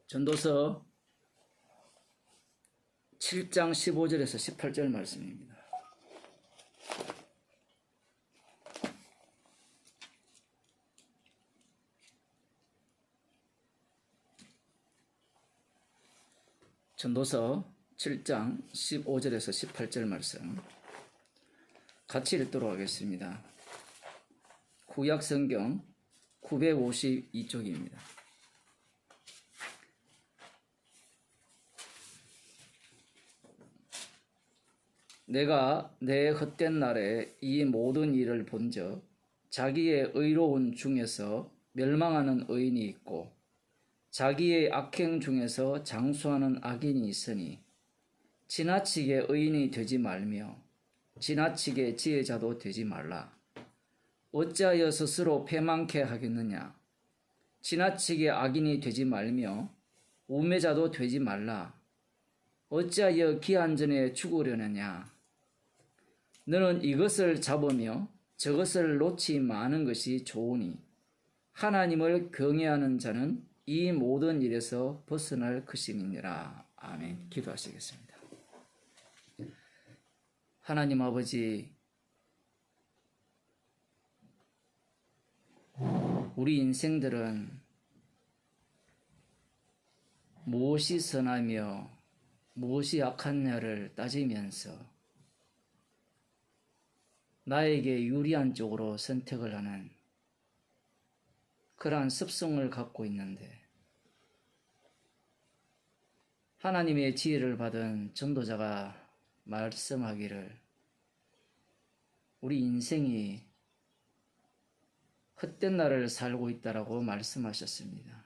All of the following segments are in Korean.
전도서 7장 15절에서 18절 말씀입니다. 전도서 7장 15절에서 18절 말씀 같이 읽도록 하겠습니다. 구약성경 952쪽입니다. 내가 내 헛된 날에 이 모든 일을 본즉 자기의 의로운 중에서 멸망하는 의인이 있고 자기의 악행 중에서 장수하는 악인이 있으니 지나치게 의인이 되지 말며 지나치게 지혜자도 되지 말라. 어찌하여 스스로 패망케 하겠느냐. 지나치게 악인이 되지 말며 우매자도 되지 말라. 어찌하여 기한 전에 죽으려느냐. 너는 이것을 잡으며 저것을 놓지 마는 것이 좋으니 하나님을 경외하는 자는 이 모든 일에서 벗어날 것임이니라. 아멘. 기도하시겠습니다. 하나님 아버지, 우리 인생들은 무엇이 선하며 무엇이 악하냐를 따지면서 나에게 유리한 쪽으로 선택을 하는 그러한 습성을 갖고 있는데 하나님의 지혜를 받은 전도자가 말씀하기를 우리 인생이 헛된 날을 살고 있다라고 말씀하셨습니다.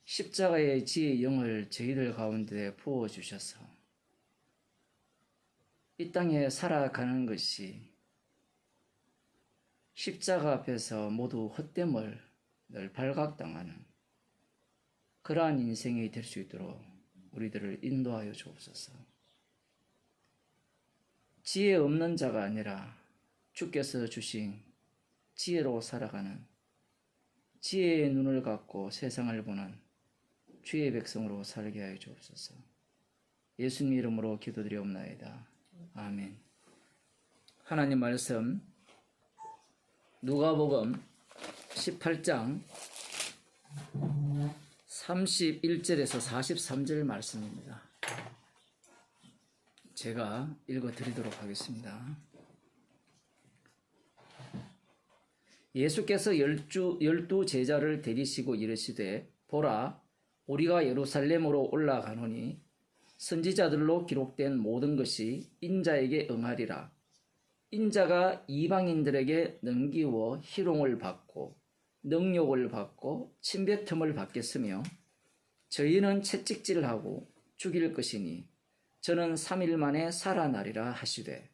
십자가의 지혜의 영을 저희들 가운데 부어주셔서 이 땅에 살아가는 것이 십자가 앞에서 모두 헛됨을 늘 발각당하는 그러한 인생이 될 수 있도록 우리들을 인도하여 주옵소서. 지혜 없는 자가 아니라 주께서 주신 지혜로 살아가는 지혜의 눈을 갖고 세상을 보는 주의 백성으로 살게 하여 주옵소서. 예수님 이름으로 기도드리옵나이다. 아멘. 하나님 말씀 누가복음 18장 31절에서 43절 말씀입니다. 제가 읽어드리도록 하겠습니다. 예수께서 열두 제자를 데리시고 이르시되 보라 우리가 예루살렘으로 올라가노니 선지자들로 기록된 모든 것이 인자에게 응하리라. 인자가 이방인들에게 넘기워 희롱을 받고 능욕을 받고 침뱉음을 받겠으며 저희는 채찍질하고 죽일 것이니 저는 3일 만에 살아나리라 하시되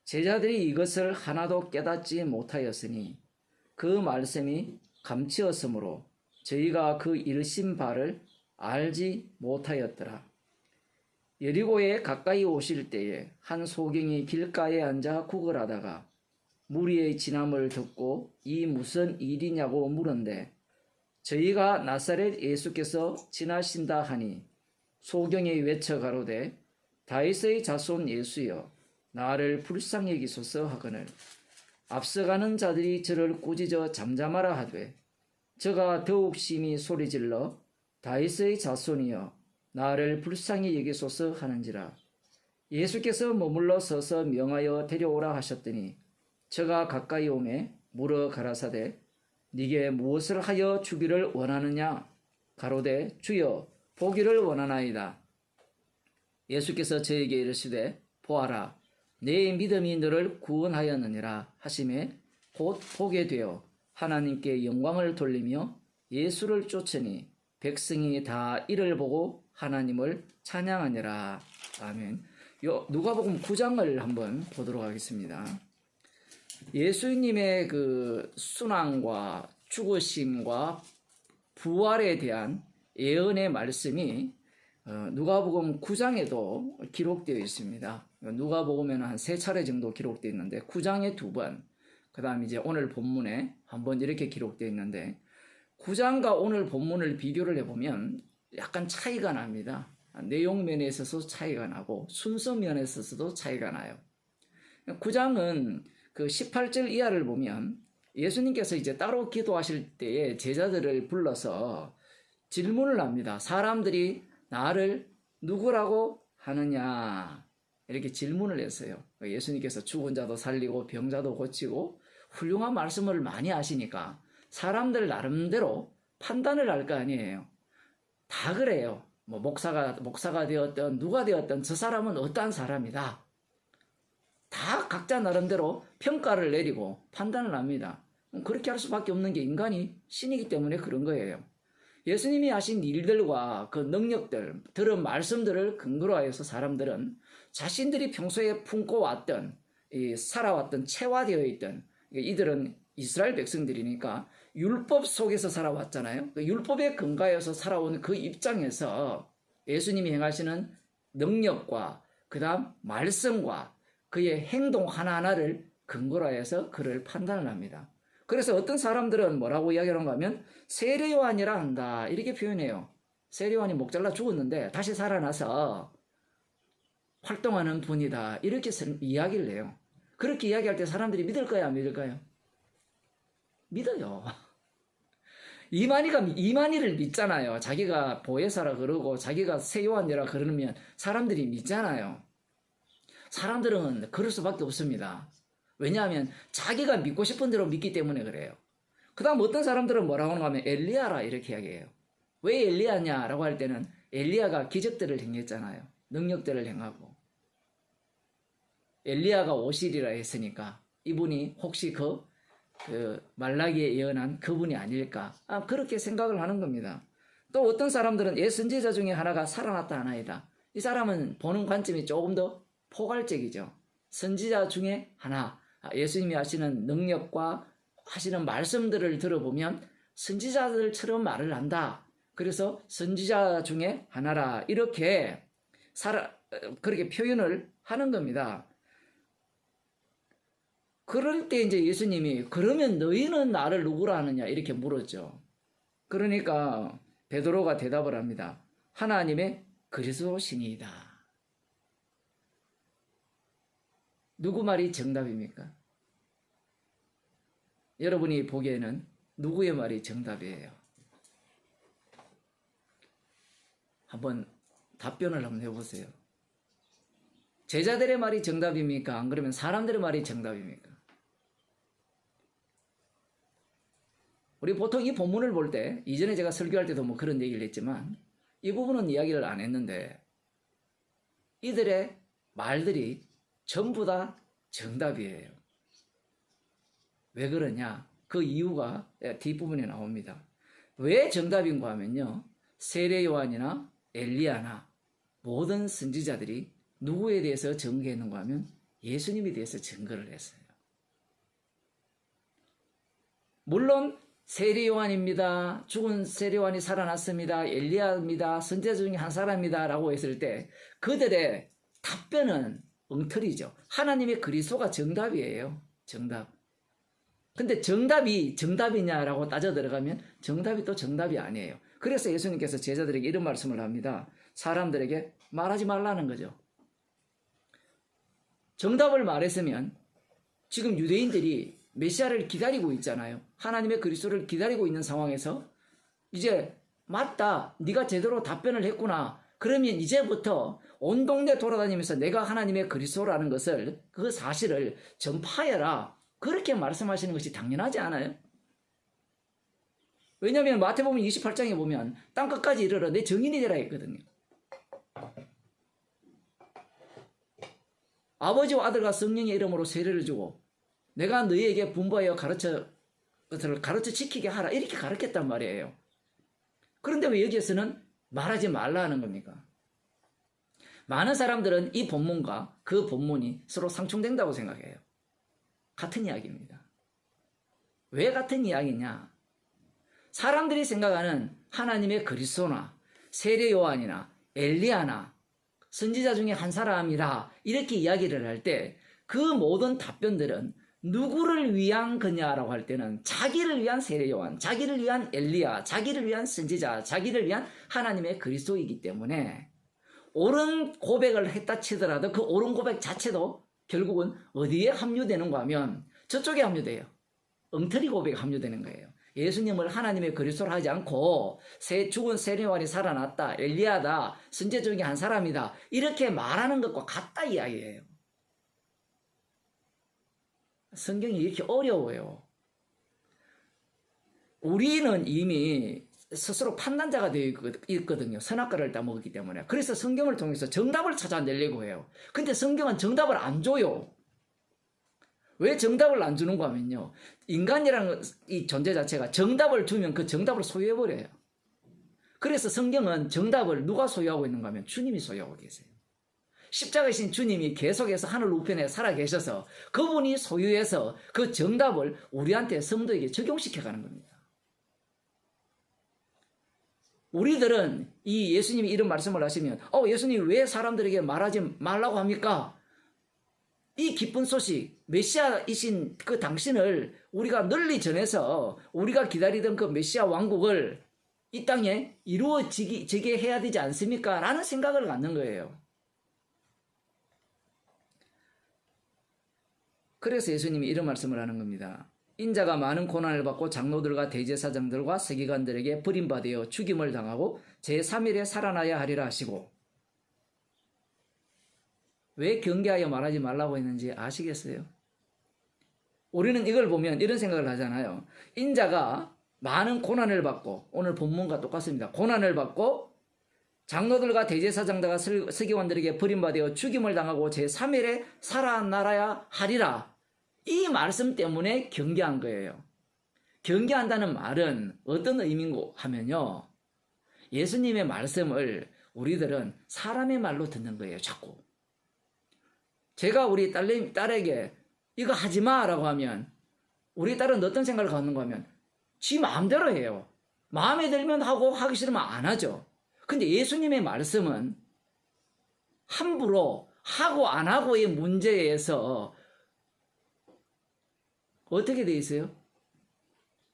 제자들이 이것을 하나도 깨닫지 못하였으니 그 말씀이 감치었으므로 저희가 그 이르신 바를 알지 못하였더라. 여리고에 가까이 오실 때에 한 소경이 길가에 앉아 구걸하다가 무리의 진함을 듣고 이 무슨 일이냐고 물은데 저희가 나사렛 예수께서 지나신다 하니 소경이 외쳐 가로되 다윗의 자손 예수여 나를 불쌍히 여기소서 하거늘 앞서가는 자들이 저를 꾸짖어 잠잠하라 하되 저가 더욱 심히 소리질러 다윗의 자손이여 나를 불쌍히 여기소서 하는지라. 예수께서 머물러 서서 명하여 데려오라 하셨더니 저가 가까이 오매 물어 가라사대 네게 무엇을 하여 주기를 원하느냐. 가로되 주여 보기를 원하나이다. 예수께서 저에게 이르시되 보아라 내 믿음이 너를 구원하였느니라 하시매 곧 보게 되어 하나님께 영광을 돌리며 예수를 쫓으니 백성이 다 이를 보고 하나님을 찬양하니라. 아멘. 누가복음 9장을 한번 보도록 하겠습니다. 예수님의 그 순환과 죽으심과 부활에 대한 예언의 말씀이 누가복음 9장에도 기록되어 있습니다. 누가복음에는 한 3차례 정도 기록되어 있는데 9장에 2번, 그 다음 이제 오늘 본문에 한 번 이렇게 기록되어 있는데 9장과 오늘 본문을 비교를 해보면 약간 차이가 납니다. 내용 면에 있어서 차이가 나고 순서 면에 있어서도 차이가 나요. 9장은 그 18절 이하를 보면 예수님께서 이제 따로 기도하실 때에 제자들을 불러서 질문을 합니다. 사람들이 나를 누구라고 하느냐? 이렇게 질문을 했어요. 예수님께서 죽은 자도 살리고 병자도 고치고 훌륭한 말씀을 많이 하시니까 사람들 나름대로 판단을 할 거 아니에요. 다 그래요. 뭐 목사가 되었던 누가 되었던 저 사람은 어떠한 사람이다. 다 각자 나름대로 평가를 내리고 판단을 합니다. 그렇게 할 수밖에 없는 게 인간이 신이기 때문에 그런 거예요. 예수님이 하신 일들과 그 능력들, 들은 말씀들을 근거로 하여서 사람들은 자신들이 평소에 품고 왔던, 살아왔던, 체화되어 있던, 이들은 이스라엘 백성들이니까 율법 속에서 살아왔잖아요. 그 율법에 근거해서 살아온 그 입장에서 예수님이 행하시는 능력과 그 다음 말씀과 그의 행동 하나하나를 근거로 해서 그를 판단을 합니다. 그래서 어떤 사람들은 뭐라고 이야기하는가 하면 세례요한이라 한다 이렇게 표현해요. 세례요한이 목 잘라 죽었는데 다시 살아나서 활동하는 분이다 이렇게 이야기를 해요. 그렇게 이야기할 때 사람들이 믿을까요? 안 믿을까요? 믿어요. 이만희를 믿잖아요. 자기가 보혜사라 그러고 자기가 세요한이라 그러면 사람들이 믿잖아요. 사람들은 그럴 수밖에 없습니다. 왜냐하면 자기가 믿고 싶은 대로 믿기 때문에 그래요. 그 다음 어떤 사람들은 뭐라고 하는가 하면 엘리야라 이렇게 이야기해요. 왜 엘리야냐라고 할 때는 엘리야가 기적들을 행했잖아요. 능력들을 행하고. 엘리야가 오시리라 했으니까 이분이 혹시 그 말라기에 예언한 그분이 아닐까 그렇게 생각을 하는 겁니다. 또 어떤 사람들은 옛 선지자 중에 하나가 살아났다 하나이다. 이 사람은 보는 관점이 조금 더 포괄적이죠. 선지자 중에 하나, 예수님이 하시는 능력과 하시는 말씀들을 들어보면 선지자들처럼 말을 한다. 그래서 선지자 중에 하나라 이렇게 그렇게 표현을 하는 겁니다. 그럴 때 이제 예수님이 그러면 너희는 나를 누구라 하느냐 이렇게 물었죠. 그러니까 베드로가 대답을 합니다. 하나님의 그리스도시니이다. 누구 말이 정답입니까? 여러분이 보기에는 누구의 말이 정답이에요? 한번 답변을 한번 해보세요. 제자들의 말이 정답입니까? 안 그러면 사람들의 말이 정답입니까? 우리 보통 이 본문을 볼 때, 이전에 제가 설교할 때도 뭐 그런 얘기를 했지만, 이 부분은 이야기를 안 했는데, 이들의 말들이 전부 다 정답이에요. 왜 그러냐? 그 이유가 뒷부분에 나옵니다. 왜 정답인가 하면요, 세례 요한이나 엘리야나 모든 선지자들이 누구에 대해서 증거했는가 하면 예수님에 대해서 증거를 했어요. 물론 세례 요한입니다. 죽은 세례 요한이 살아났습니다. 엘리야입니다. 선지자 중에 한 사람입니다. 라고 했을 때 그들의 답변은 엉터리죠. 하나님의 그리스도가 정답이에요. 정답. 근데 정답이 정답이냐라고 따져 들어가면 정답이 또 정답이 아니에요. 그래서 예수님께서 제자들에게 이런 말씀을 합니다. 사람들에게 말하지 말라는 거죠. 정답을 말했으면 지금 유대인들이 메시아를 기다리고 있잖아요. 하나님의 그리스도를 기다리고 있는 상황에서 이제 맞다. 네가 제대로 답변을 했구나. 그러면 이제부터 온 동네 돌아다니면서 내가 하나님의 그리스도라는 것을 그 사실을 전파해라. 그렇게 말씀하시는 것이 당연하지 않아요? 왜냐하면 마태복음 28장에 보면 땅끝까지 이르러 내 증인이 되라 했거든요. 아버지와 아들과 성령의 이름으로 세례를 주고 내가 너희에게 분부하여 가르쳐 지키게 하라 이렇게 가르쳤단 말이에요. 그런데 왜 여기에서는 말하지 말라 하는 겁니까? 많은 사람들은 이 본문과 그 본문이 서로 상충된다고 생각해요. 같은 이야기입니다. 왜 같은 이야기냐? 사람들이 생각하는 하나님의 그리스도나 세례 요한이나 엘리야나 선지자 중에 한 사람이라 이렇게 이야기를 할 때 그 모든 답변들은 누구를 위한 거냐라고 할 때는 자기를 위한 세례 요한, 자기를 위한 엘리야, 자기를 위한 선지자, 자기를 위한 하나님의 그리스도이기 때문에 옳은 고백을 했다 치더라도 그 옳은 고백 자체도 결국은 어디에 합류되는가 하면 저쪽에 합류돼요. 엉터리 고백에 합류되는 거예요. 예수님을 하나님의 그리스도로 하지 않고 죽은 세례 요한이 살아났다, 엘리야다, 선지자 중에 한 사람이다 이렇게 말하는 것과 같다 이야기예요. 성경이 이렇게 어려워요. 우리는 이미 스스로 판단자가 되어 있거든요. 선악과를 따먹었기 때문에. 그래서 성경을 통해서 정답을 찾아내려고 해요. 근데 성경은 정답을 안 줘요. 왜 정답을 안 주는가 하면요. 인간이라는 이 존재 자체가 정답을 주면 그 정답을 소유해버려요. 그래서 성경은 정답을 누가 소유하고 있는가 하면 주님이 소유하고 계세요. 십자가이신 주님이 계속해서 하늘 우편에 살아계셔서 그분이 소유해서 그 정답을 우리한테 성도에게 적용시켜가는 겁니다. 우리들은 이 예수님이 이런 말씀을 하시면 예수님 왜 사람들에게 말하지 말라고 합니까? 이 기쁜 소식, 메시아이신 그 당신을 우리가 널리 전해서 우리가 기다리던 그 메시아 왕국을 이 땅에 이루어지게 해야 되지 않습니까? 라는 생각을 갖는 거예요. 그래서 예수님이 이런 말씀을 하는 겁니다. 인자가 많은 고난을 받고 장로들과 대제사장들과 서기관들에게 버림받아 죽임을 당하고 제3일에 살아나야 하리라 하시고, 왜 경계하여 말하지 말라고 했는지 아시겠어요? 우리는 이걸 보면 이런 생각을 하잖아요. 인자가 많은 고난을 받고, 오늘 본문과 똑같습니다. 고난을 받고 장로들과 대제사장들과 서기관들에게 버림받아 죽임을 당하고 제3일에 살아나야 하리라. 이 말씀 때문에 경계한 거예요. 경계한다는 말은 어떤 의미인고 하면요. 예수님의 말씀을 우리들은 사람의 말로 듣는 거예요. 자꾸. 제가 우리 딸에게 이거 하지 마라고 하면 우리 딸은 어떤 생각을 갖는가 하면 지 마음대로 해요. 마음에 들면 하고 하기 싫으면 안 하죠. 근데 예수님의 말씀은 함부로 하고 안 하고의 문제에서 어떻게 돼 있어요?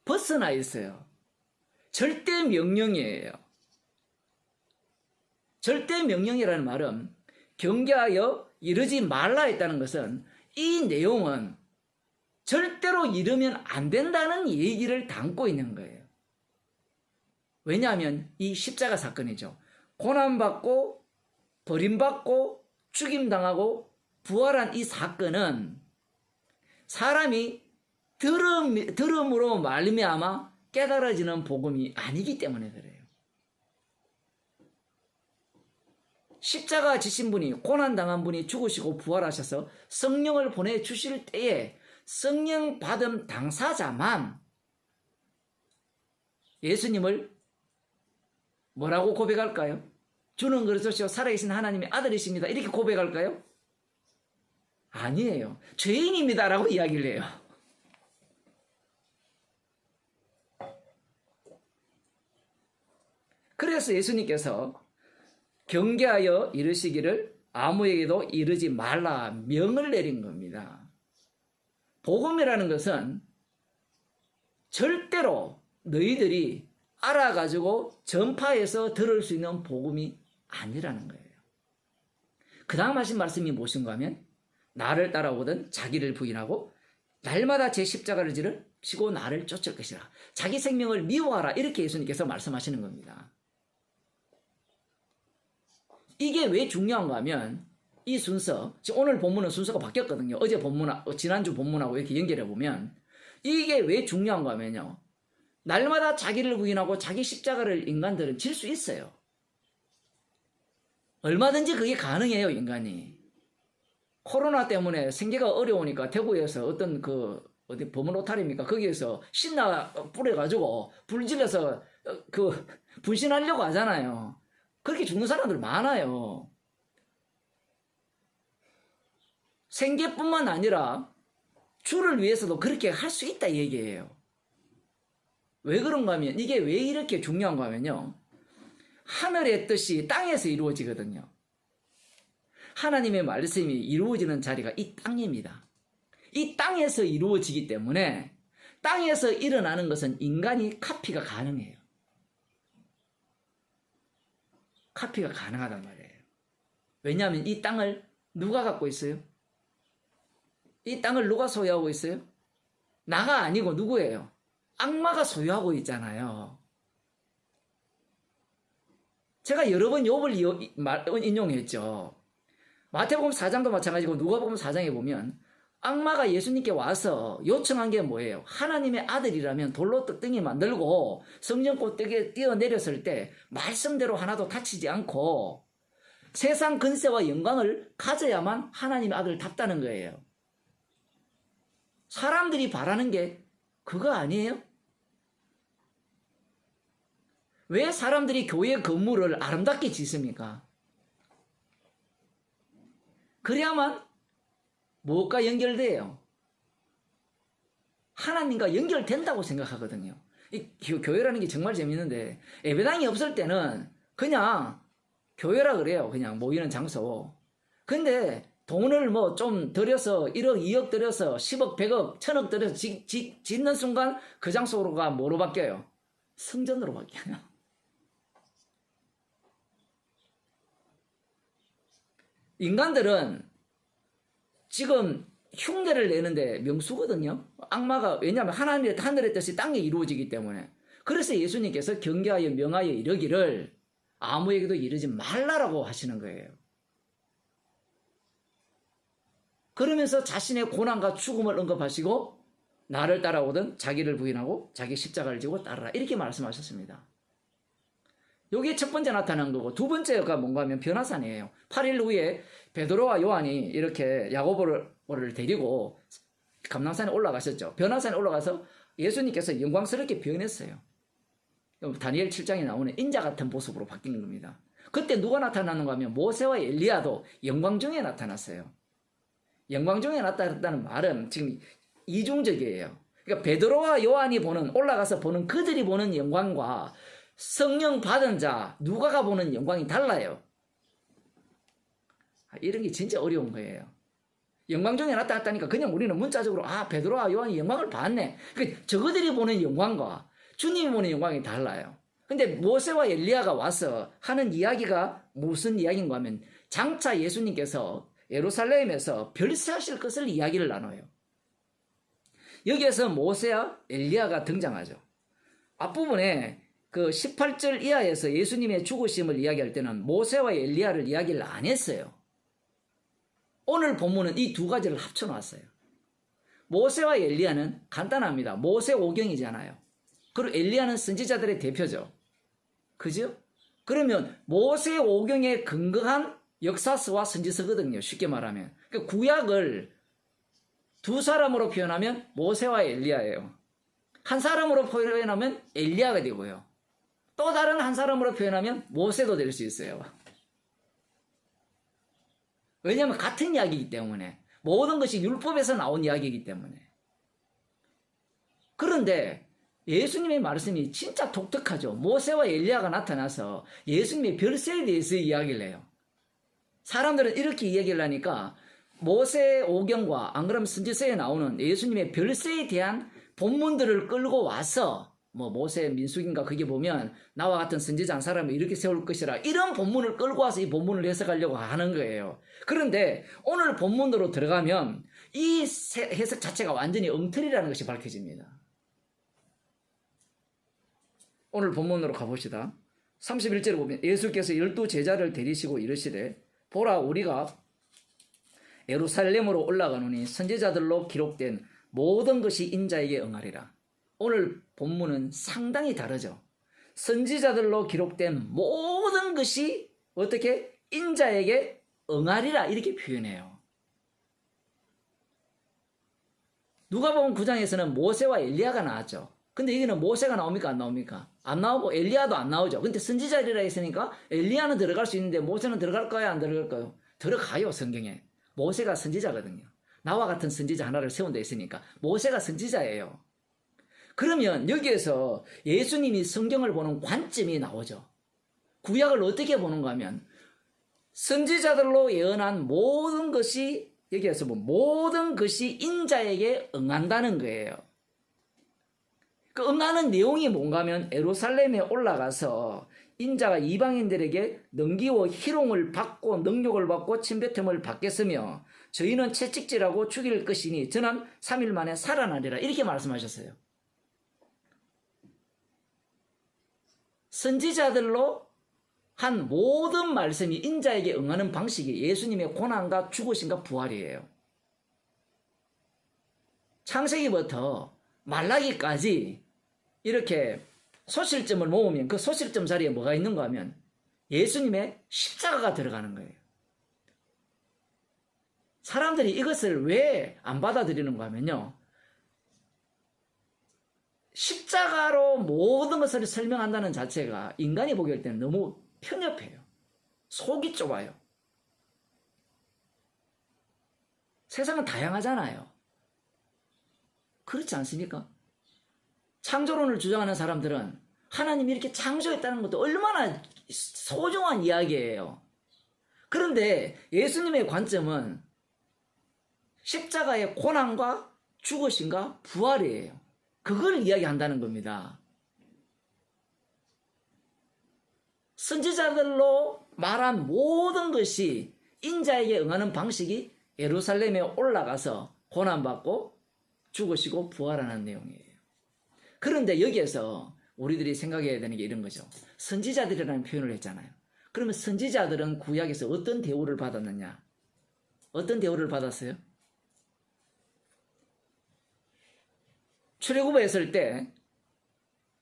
벗어나 있어요. 절대 명령이에요. 절대 명령이라는 말은 경계하여 이르지 말라 했다는 것은 이 내용은 절대로 이르면 안 된다는 얘기를 담고 있는 거예요. 왜냐하면 이 십자가 사건이죠. 고난받고 버림받고 죽임당하고 부활한 이 사건은 사람이 들음으로 말미암아 깨달아지는 복음이 아니기 때문에 그래요. 십자가 지신 분이, 고난당한 분이 죽으시고 부활하셔서 성령을 보내주실 때에 성령 받은 당사자만 예수님을 뭐라고 고백할까요? 주는 그리스도시요 살아계신 하나님의 아들이십니다. 이렇게 고백할까요? 아니에요. 죄인입니다라고 이야기를 해요. 그래서 예수님께서 경계하여 이르시기를 아무에게도 이르지 말라 명을 내린 겁니다. 복음이라는 것은 절대로 너희들이 알아가지고 전파해서 들을 수 있는 복음이 아니라는 거예요. 그 다음 하신 말씀이 무엇인가 하면 나를 따라오든 자기를 부인하고 날마다 제 십자가를 지고 나를 쫓을 것이라. 자기 생명을 미워하라. 이렇게 예수님께서 말씀하시는 겁니다. 이게 왜 중요한가 하면 이 순서, 지금 오늘 본문은 순서가 바뀌었거든요. 어제 본문하고 지난주 본문하고 이렇게 연결해 보면 이게 왜 중요한가 하면요. 날마다 자기를 부인하고 자기 십자가를 인간들은 질 수 있어요. 얼마든지 그게 가능해요, 인간이. 코로나 때문에 생계가 어려우니까 대구에서 어떤 어디 범은 오탈입니까? 거기에서 신나 뿌려가지고 불질러서 분신하려고 하잖아요. 그렇게 죽는 사람들 많아요. 생계뿐만 아니라 주를 위해서도 그렇게 할 수 있다 이 얘기예요. 왜 그런가 하면 이게 왜 이렇게 중요한가 하면요. 하늘의 뜻이 땅에서 이루어지거든요. 하나님의 말씀이 이루어지는 자리가 이 땅입니다. 이 땅에서 이루어지기 때문에 땅에서 일어나는 것은 인간이 카피가 가능해요. 카피가 가능하단 말이에요. 왜냐하면 이 땅을 누가 갖고 있어요? 이 땅을 누가 소유하고 있어요? 나가 아니고 누구예요? 악마가 소유하고 있잖아요. 제가 여러 번 욥을 인용했죠. 마태복음 4장도 마찬가지고 누가복음 4장에 보면 악마가 예수님께 와서 요청한 게 뭐예요? 하나님의 아들이라면 돌로 떡덩이 만들고 성전꽃 뛰어내렸을 때 말씀대로 하나도 다치지 않고 세상 근세와 영광을 가져야만 하나님의 아들답다는 거예요. 사람들이 바라는 게 그거 아니에요? 왜 사람들이 교회 건물을 아름답게 짓습니까? 그래야만 무엇과 연결돼요? 하나님과 연결된다고 생각하거든요. 이 교회라는 게 정말 재밌는데 예배당이 없을 때는 그냥 교회라 그래요. 그냥 모이는 장소. 근데 돈을 뭐 좀 들여서 1억, 2억 들여서 10억, 100억, 1000억 들여서 짓는 순간 그 장소가 뭐로 바뀌어요? 성전으로 바뀌어요. 인간들은 지금 흉내를 내는데 명수거든요. 악마가 왜냐하면 하늘의 뜻이 땅에 이루어지기 때문에. 그래서 예수님께서 경계하여 명하여 이르기를 아무에게도 이르지 말라라고 하시는 거예요. 그러면서 자신의 고난과 죽음을 언급하시고 나를 따라오든 자기를 부인하고 자기 십자가를 지고 따르라 이렇게 말씀하셨습니다. 이게 첫 번째 나타난 거고 두 번째가 뭔가 하면 변화산이에요. 8일 후에 베드로와 요한이 이렇게 야고보를 데리고 감람산에 올라가셨죠. 변화산에 올라가서 예수님께서 영광스럽게 변했어요. 다니엘 7장에 나오는 인자 같은 모습으로 바뀐 겁니다. 그때 누가 나타나는가 하면 모세와 엘리야도 영광 중에 나타났어요. 영광 중에 나타났다는 말은 지금 이중적이에요. 그러니까 베드로와 요한이 올라가서 보는 그들이 보는 영광과 성령 받은 자 누가가 보는 영광이 달라요. 이런 게 진짜 어려운 거예요. 영광 중에 나타났다니까 그냥 우리는 문자적으로 베드로와 요한이 영광을 봤네. 그러니까 저그들이 보는 영광과 주님이 보는 영광이 달라요. 근데 모세와 엘리야가 와서 하는 이야기가 무슨 이야기인가 하면 장차 예수님께서 예루살렘에서 별세하실 것을 이야기를 나눠요. 여기에서 모세와 엘리야가 등장하죠. 앞부분에 그 18절 이하에서 예수님의 죽으심을 이야기할 때는 모세와 엘리야를 이야기를 안 했어요. 오늘 본문은 이 두 가지를 합쳐놨어요. 모세와 엘리야는 간단합니다. 모세 오경이잖아요. 그리고 엘리야는 선지자들의 대표죠. 그죠? 그러면 모세 오경에 근거한 역사서와 선지서거든요. 쉽게 말하면. 그러니까 구약을 두 사람으로 표현하면 모세와 엘리야예요. 한 사람으로 표현하면 엘리야가 되고요. 또 다른 한 사람으로 표현하면 모세도 될 수 있어요. 왜냐하면 같은 이야기이기 때문에. 모든 것이 율법에서 나온 이야기이기 때문에. 그런데 예수님의 말씀이 진짜 독특하죠. 모세와 엘리야가 나타나서 예수님의 별세에 대해서 이야기를 해요. 사람들은 이렇게 이야기를 하니까 모세 오경과 안 그러면 선지서에 나오는 예수님의 별세에 대한 본문들을 끌고 와서 뭐 모세 민수기인가 그게 보면 나와 같은 선지자 한 사람을 이렇게 세울 것이라 이런 본문을 끌고 와서 이 본문을 해석하려고 하는 거예요. 그런데 오늘 본문으로 들어가면 이 해석 자체가 완전히 엉터리라는 것이 밝혀집니다. 오늘 본문으로 가봅시다. 31절에 보면 예수께서 12 제자를 데리시고 이르시되 보라 우리가 예루살렘으로 올라가노니 선지자들로 기록된 모든 것이 인자에게 응하리라. 오늘 본문은 상당히 다르죠. 선지자들로 기록된 모든 것이 어떻게 인자에게 응하리라 이렇게 표현해요. 누가복음 9장에서는 모세와 엘리야가 나왔죠. 근데 여기는 모세가 나옵니까 안 나옵니까? 안 나오고 엘리야도 안 나오죠. 근데 선지자들이라 했으니까 엘리야는 들어갈 수 있는데 모세는 들어갈까요 안 들어갈까요? 들어가요. 성경에. 모세가 선지자거든요. 나와 같은 선지자 하나를 세운 데 있으니까 모세가 선지자예요. 그러면 여기에서 예수님이 성경을 보는 관점이 나오죠. 구약을 어떻게 보는가 하면 선지자들로 예언한 모든 것이 여기에서 뭐 모든 것이 인자에게 응한다는 거예요. 그 응하는 내용이 뭔가 하면 예루살렘에 올라가서 인자가 이방인들에게 능기와 희롱을 받고 능욕을 받고 침뱉음을 받겠으며 저희는 채찍질하고 죽일 것이니 저는 3일 만에 살아나리라 이렇게 말씀하셨어요. 선지자들로 한 모든 말씀이 인자에게 응하는 방식이 예수님의 고난과 죽으심과 부활이에요. 창세기부터 말라기까지 이렇게 소실점을 모으면 그 소실점 자리에 뭐가 있는가 하면 예수님의 십자가가 들어가는 거예요. 사람들이 이것을 왜 안 받아들이는가 하면요. 십자가로 모든 것을 설명한다는 자체가 인간이 보기 할 때는 너무 편협해요. 속이 좁아요. 세상은 다양하잖아요. 그렇지 않습니까? 창조론을 주장하는 사람들은 하나님이 이렇게 창조했다는 것도 얼마나 소중한 이야기예요. 그런데 예수님의 관점은 십자가의 고난과 죽으심과 부활이에요. 그걸 이야기한다는 겁니다. 선지자들로 말한 모든 것이 인자에게 응하는 방식이 예루살렘에 올라가서 고난받고 죽으시고 부활하는 내용이에요. 그런데 여기에서 우리들이 생각해야 되는 게 이런 거죠. 선지자들이라는 표현을 했잖아요. 그러면 선지자들은 구약에서 어떤 대우를 받았느냐? 어떤 대우를 받았어요? 출애굽에 있을 때,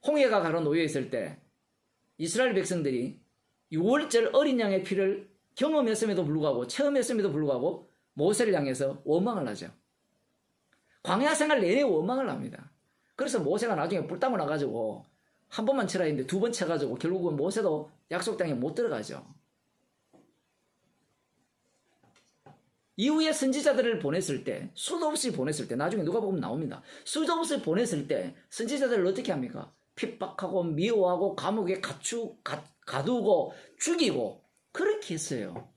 홍해가 가로 놓여 있을 때 이스라엘 백성들이 6월절 어린 양의 피를 경험했음에도 불구하고 체험했음에도 불구하고 모세를 향해서 원망을 하죠. 광야 생활 내내 원망을 합니다. 그래서 모세가 나중에 뿔땀을 나가지고 한 번만 치라 했는데 두 번 쳐가지고 결국은 모세도 약속 땅에 못 들어가죠. 이후에 선지자들을 보냈을 때, 수도 없이 보냈을 때, 나중에 누가 보면 나옵니다. 수도 없이 보냈을 때 선지자들을 어떻게 합니까? 핍박하고 미워하고 감옥에 가두고 죽이고 그렇게 했어요.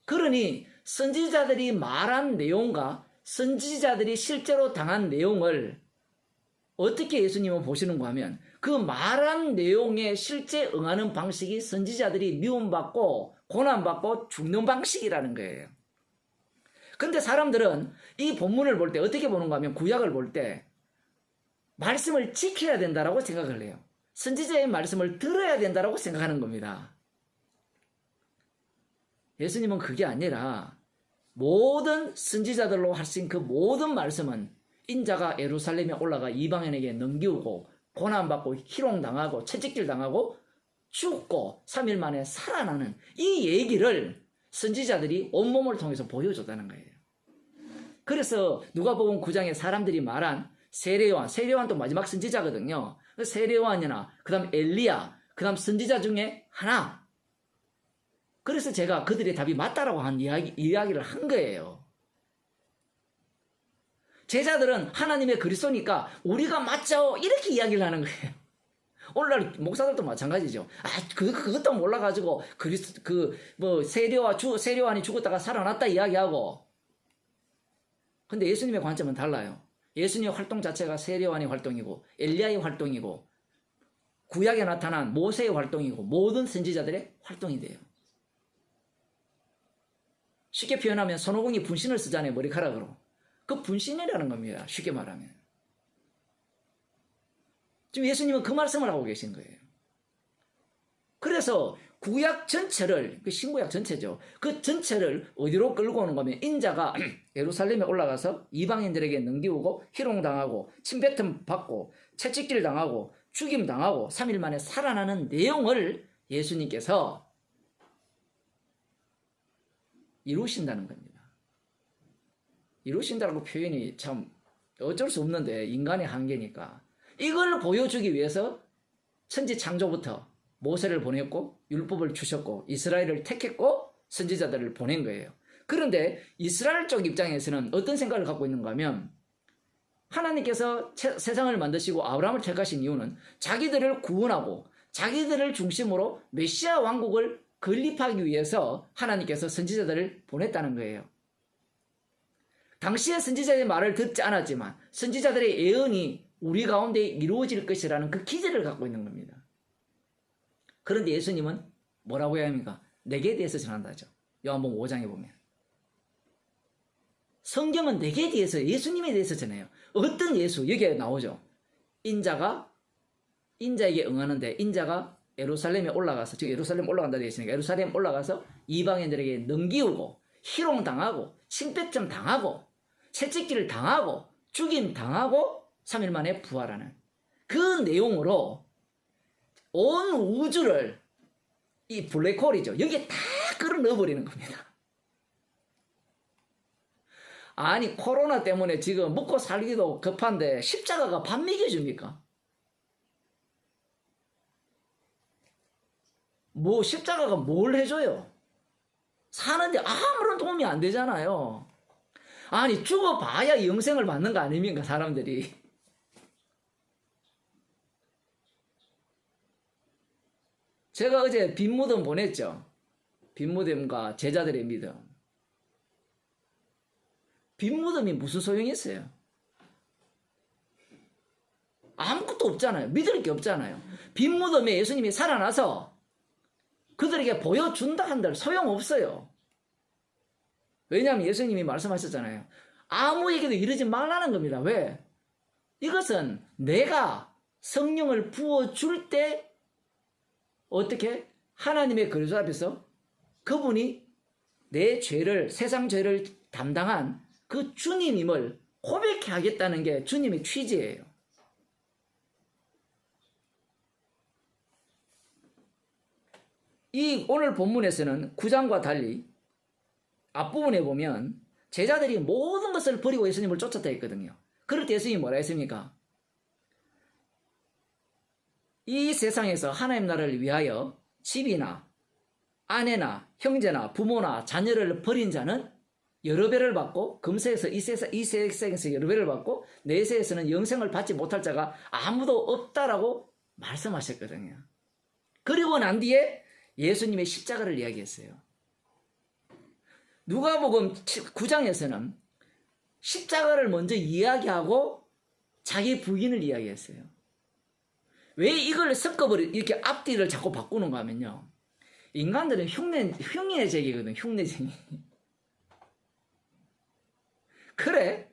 그러니 선지자들이 말한 내용과 선지자들이 실제로 당한 내용을 어떻게 예수님은 보시는가 하면 그 말한 내용에 실제 응하는 방식이 선지자들이 미움받고 고난받고 죽는 방식이라는 거예요. 근데 사람들은 이 본문을 볼 때 어떻게 보는가 하면 구약을 볼 때 말씀을 지켜야 된다라고 생각을 해요. 선지자의 말씀을 들어야 된다라고 생각하는 겁니다. 예수님은 그게 아니라 모든 선지자들로 하신 그 모든 말씀은 인자가 예루살렘에 올라가 이방인에게 넘기우고 고난받고 희롱당하고 채찍질 당하고 죽고 3일 만에 살아나는 이 얘기를 선지자들이 온몸을 통해서 보여줬다는 거예요. 그래서 누가복음 9장에 사람들이 말한 세례요한도 마지막 선지자거든요. 세례요한이나 그 다음 엘리야, 그 다음 선지자 중에 하나. 그래서 제가 그들의 답이 맞다라고 한 이야기를 한 거예요. 제자들은 하나님의 그리스도니까 우리가 맞죠 이렇게 이야기를 하는 거예요. 오늘날 목사들도 마찬가지죠. 그것도 몰라가지고 세례요한이 죽었다가 살아났다 이야기하고. 근데 예수님의 관점은 달라요. 예수님의 활동 자체가 세례요한의 활동이고 엘리야의 활동이고 구약에 나타난 모세의 활동이고 모든 선지자들의 활동이 돼요. 쉽게 표현하면 손오공이 분신을 쓰잖아요. 머리카락으로. 그 분신이라는 겁니다. 쉽게 말하면. 지금 예수님은 그 말씀을 하고 계신 거예요. 그래서 구약 전체를, 그 신구약 전체죠. 그 전체를 어디로 끌고 오는 거면 인자가 예루살렘에 올라가서 이방인들에게 넘기우고 희롱당하고 침뱉음 받고 채찍질 당하고 죽임 당하고 3일 만에 살아나는 내용을 예수님께서 이루신다는 겁니다. 이루신다고 표현이 참 어쩔 수 없는데 인간의 한계니까 이걸 보여주기 위해서 천지 창조부터 모세를 보냈고 율법을 주셨고 이스라엘을 택했고 선지자들을 보낸 거예요. 그런데 이스라엘 쪽 입장에서는 어떤 생각을 갖고 있는가 하면 하나님께서 세상을 만드시고 아브라함을 택하신 이유는 자기들을 구원하고 자기들을 중심으로 메시아 왕국을 건립하기 위해서 하나님께서 선지자들을 보냈다는 거예요. 당시의 선지자의 말을 듣지 않았지만 선지자들의 예언이 우리 가운데 이루어질 것이라는 그 기제를 갖고 있는 겁니다. 그런데 예수님은 뭐라고 해야 합니까? 내게 대해서 전한다죠. 요한복음 5장에 보면. 성경은 내게 대해서, 예수님에 대해서 전해요. 어떤 예수? 여기에 나오죠. 인자에게 응하는데 인자가 예루살렘에 올라가서, 즉 예루살렘 올라간다 되어 있으니까 예루살렘 올라가서 이방인들에게 넘기우고 희롱당하고 침뱉음 당하고 채찍질을 당하고 죽임 당하고 3일 만에 부활하는 그 내용으로 온 우주를, 이 블랙홀이죠, 여기에 다 끌어 넣어버리는 겁니다. 아니 코로나 때문에 지금 먹고 살기도 급한데 십자가가 밥 먹여줍니까? 뭐 십자가가 뭘 해줘요? 사는데 아무런 도움이 안 되잖아요. 아니 죽어봐야 영생을 받는 거 아닙니까 사람들이. 제가 어제 빈무덤 보냈죠. 빈무덤과 제자들의 믿음. 빈무덤이 무슨 소용이 있어요? 아무것도 없잖아요. 믿을 게 없잖아요. 빈무덤에 예수님이 살아나서 그들에게 보여준다 한들 소용없어요. 왜냐하면 예수님이 말씀하셨잖아요. 아무에게도 이르지 말라는 겁니다. 왜? 이것은 내가 성령을 부어줄 때 어떻게? 하나님의 그리스도 앞에서 그분이 내 죄를, 세상 죄를 담당한 그 주님임을 고백해 하겠다는 게 주님의 취지예요. 이 오늘 본문에서는 9장과 달리 앞부분에 보면 제자들이 모든 것을 버리고 예수님을 쫓았다 했거든요. 그럴 때 예수님이 뭐라 했습니까? 이 세상에서 하나님 나라를 위하여 집이나 아내나 형제나 부모나 자녀를 버린 자는 여러 배를 받고, 금세에서 이 세상에서 여러 배를 받고 내세에서는 영생을 받지 못할 자가 아무도 없다라고 말씀하셨거든요. 그리고 난 뒤에 예수님의 십자가를 이야기했어요. 누가복음 9장에서는 십자가를 먼저 이야기하고 자기 부인을 이야기했어요. 왜 이걸 섞어버려 이렇게 앞뒤를 자꾸 바꾸는가 하면요, 인간들은 흉내쟁이거든. 흉내쟁이. 그래?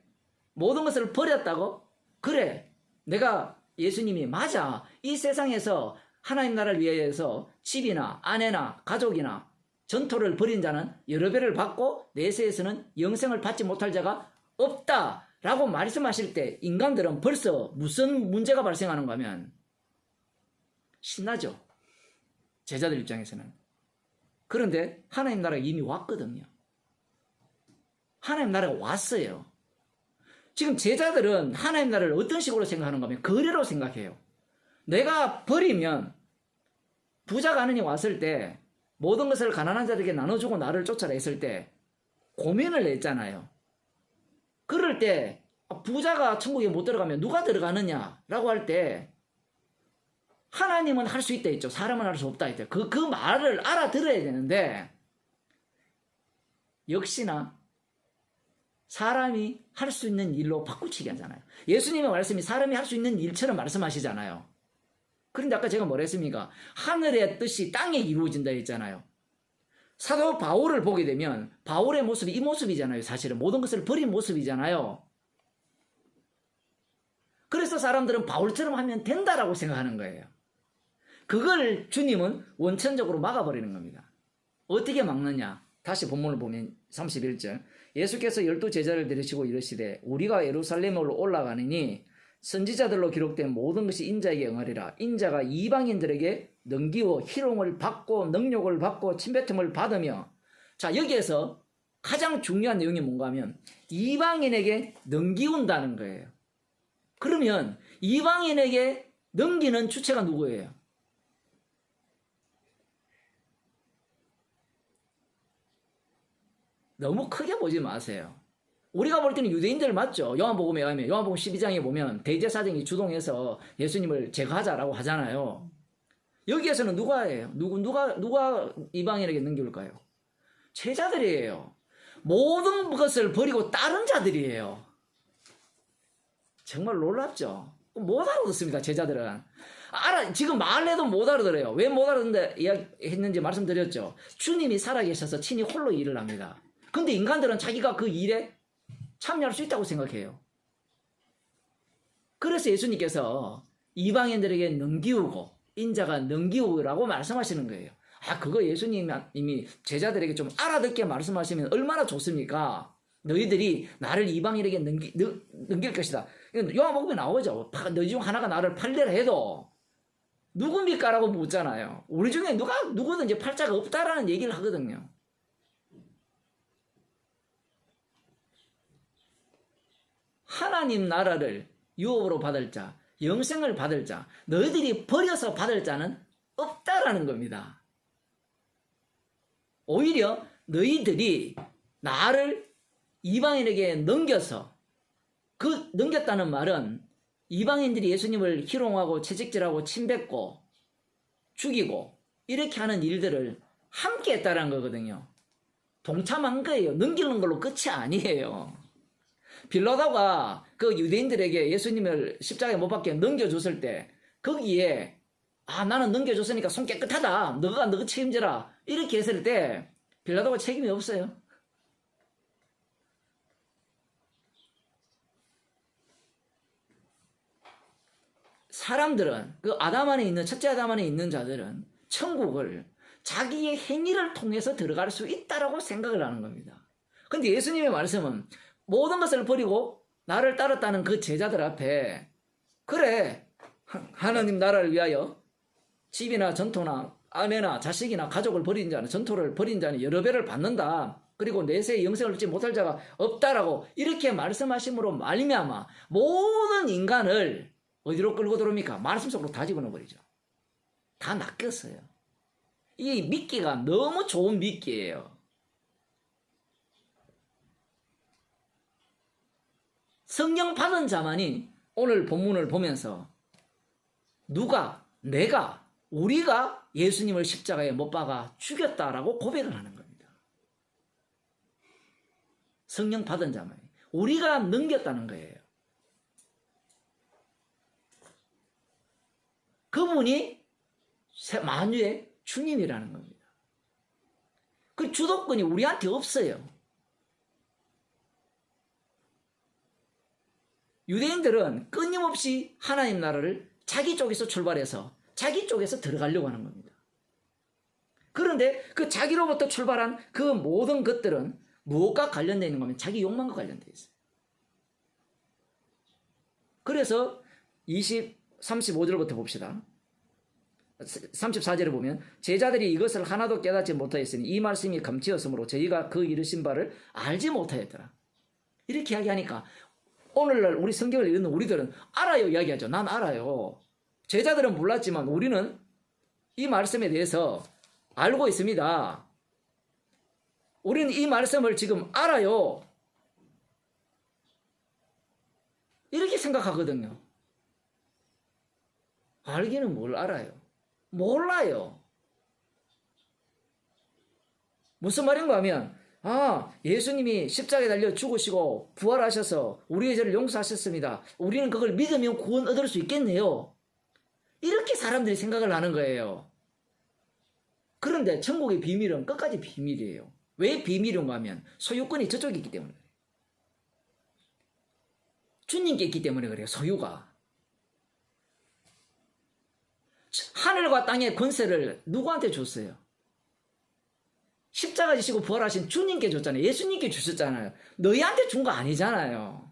모든 것을 버렸다고? 그래, 내가 예수님이 맞아. 이 세상에서 하나님 나라를 위해서 집이나 아내나 가족이나 전토를 벌인 자는 여러 배를 받고 내세에서는 영생을 받지 못할 자가 없다라고 말씀하실 때 인간들은 벌써 무슨 문제가 발생하는가 하면 신나죠. 제자들 입장에서는. 그런데 하나님 나라가 이미 왔거든요. 하나님 나라가 왔어요. 지금 제자들은 하나님 나라를 어떤 식으로 생각하는가 하면 거래로 생각해요. 내가 버리면 부자가 하느님 왔을 때 모든 것을 가난한 자들에게 나눠주고 나를 쫓아라 했을 때 고민을 냈잖아요. 그럴 때 부자가 천국에 못 들어가면 누가 들어가느냐라고 할 때 하나님은 할 수 있다 했죠. 사람은 할 수 없다 했죠. 그 말을 알아들어야 되는데 역시나 사람이 할 수 있는 일로 바꾸치기 하잖아요. 예수님의 말씀이 사람이 할 수 있는 일처럼 말씀하시잖아요. 그런데 아까 제가 뭐라 했습니까? 하늘의 뜻이 땅에 이루어진다 했잖아요. 사도 바울을 보게 되면 바울의 모습이 이 모습이잖아요. 사실은 모든 것을 버린 모습이잖아요. 그래서 사람들은 바울처럼 하면 된다라고 생각하는 거예요. 그걸 주님은 원천적으로 막아버리는 겁니다. 어떻게 막느냐? 다시 본문을 보면 31절, 예수께서 12 제자를 데리시고 이르시되 우리가 예루살렘으로 올라가느니 선지자들로 기록된 모든 것이 인자에게 응하리라. 인자가 이방인들에게 넘기고 희롱을 받고 능욕을 받고 침뱉음을 받으며, 자 여기에서 가장 중요한 내용이 뭔가 하면 이방인에게 넘기운다는 거예요. 그러면 이방인에게 넘기는 주체가 누구예요? 너무 크게 보지 마세요. 우리가 볼 때는 유대인들 맞죠? 요한복음에 가면, 요한복음 12장에 보면 대제사장이 주동해서 예수님을 제거하자라고 하잖아요. 여기에서는 누가 해요? 누가 이방인에게 넘겨올까요? 제자들이에요. 모든 것을 버리고 따른 자들이에요. 정말 놀랍죠? 못 알아듣습니다, 제자들은. 지금 말해도 못 알아들어요. 왜 못 알아듣는데 이야기했는지 말씀드렸죠. 주님이 살아계셔서 친히 홀로 일을 합니다. 근데 인간들은 자기가 그 일에 참여할 수 있다고 생각해요. 그래서 예수님께서 이방인들에게 넘기우고, 인자가 넘기우라고 말씀하시는 거예요. 그거 예수님이 제자들에게 좀 알아듣게 말씀하시면 얼마나 좋습니까? 너희들이 나를 이방인에게 넘길 것이다. 요한복음에 나오죠. 너희 중 하나가 나를 팔려라 해도 누굽니까? 라고 묻잖아요. 우리 중에 누구든지 팔자가 없다라는 얘기를 하거든요. 하나님 나라를 유업으로 받을 자, 영생을 받을 자, 너희들이 버려서 받을 자는 없다라는 겁니다. 오히려 너희들이 나를 이방인에게 넘겨서, 넘겼다는 말은 이방인들이 예수님을 희롱하고 채찍질하고 침뱉고 죽이고 이렇게 하는 일들을 함께 했다는 거거든요. 동참한 거예요. 넘기는 걸로 끝이 아니에요. 빌라도가 그 유대인들에게 예수님을 십자가에 못 박게 넘겨줬을 때 거기에 나는 넘겨줬으니까 손 깨끗하다. 너가 책임져라. 이렇게 했을 때 빌라도가 책임이 없어요. 사람들은 그 아담 안에 있는 첫째 아담 안에 있는 자들은 천국을 자기의 행위를 통해서 들어갈 수 있다라고 생각을 하는 겁니다. 근데 예수님의 말씀은 모든 것을 버리고 나를 따랐다는 그 제자들 앞에 그래 하나님 나라를 위하여 집이나 전토나 아내나 자식이나 가족을 버린 자는 전토를 버린 자는 여러 배를 받는다. 그리고 내세의 영생을 얻지 못할 자가 없다라고 이렇게 말씀하심으로 말미암아 모든 인간을 어디로 끌고 들어옵니까? 말씀 속으로 다 집어넣어버리죠. 다 낚였어요. 이 미끼가 너무 좋은 미끼예요. 성령 받은 자만이 오늘 본문을 보면서 우리가 예수님을 십자가에 못 박아 죽였다라고 고백을 하는 겁니다. 성령 받은 자만이. 우리가 넘겼다는 거예요. 그분이 만유의 주님이라는 겁니다. 그 주도권이 우리한테 없어요. 유대인들은 끊임없이 하나님 나라를 자기 쪽에서 출발해서 자기 쪽에서 들어가려고 하는 겁니다. 그런데 그 자기로부터 출발한 그 모든 것들은 무엇과 관련되어 있는 거면 자기 욕망과 관련되어 있어요. 그래서 35절부터 봅시다. 34절에 보면 제자들이 이것을 하나도 깨닫지 못하였으니 이 말씀이 감치였으므로 저희가 그 이르신 바를 알지 못하였더라. 이렇게 이야기하니까 오늘날 우리 성경을 읽는 우리들은 알아요 이야기하죠. 난 알아요. 제자들은 몰랐지만 우리는 이 말씀에 대해서 알고 있습니다. 우리는 이 말씀을 지금 알아요. 이렇게 생각하거든요. 알기는 뭘 알아요? 몰라요. 무슨 말인가 하면 예수님이 십자가에 달려 죽으시고 부활하셔서 우리의 죄를 용서하셨습니다. 우리는 그걸 믿으면 구원 얻을 수 있겠네요. 이렇게 사람들이 생각을 하는 거예요. 그런데 천국의 비밀은 끝까지 비밀이에요. 왜 비밀인가 하면 소유권이 저쪽에 있기 때문에 그래요. 주님께 있기 때문에 그래요. 소유가. 하늘과 땅의 권세를 누구한테 줬어요? 십자가 지시고 부활하신 주님께 줬잖아요. 예수님께 주셨잖아요. 너희한테 준 거 아니잖아요.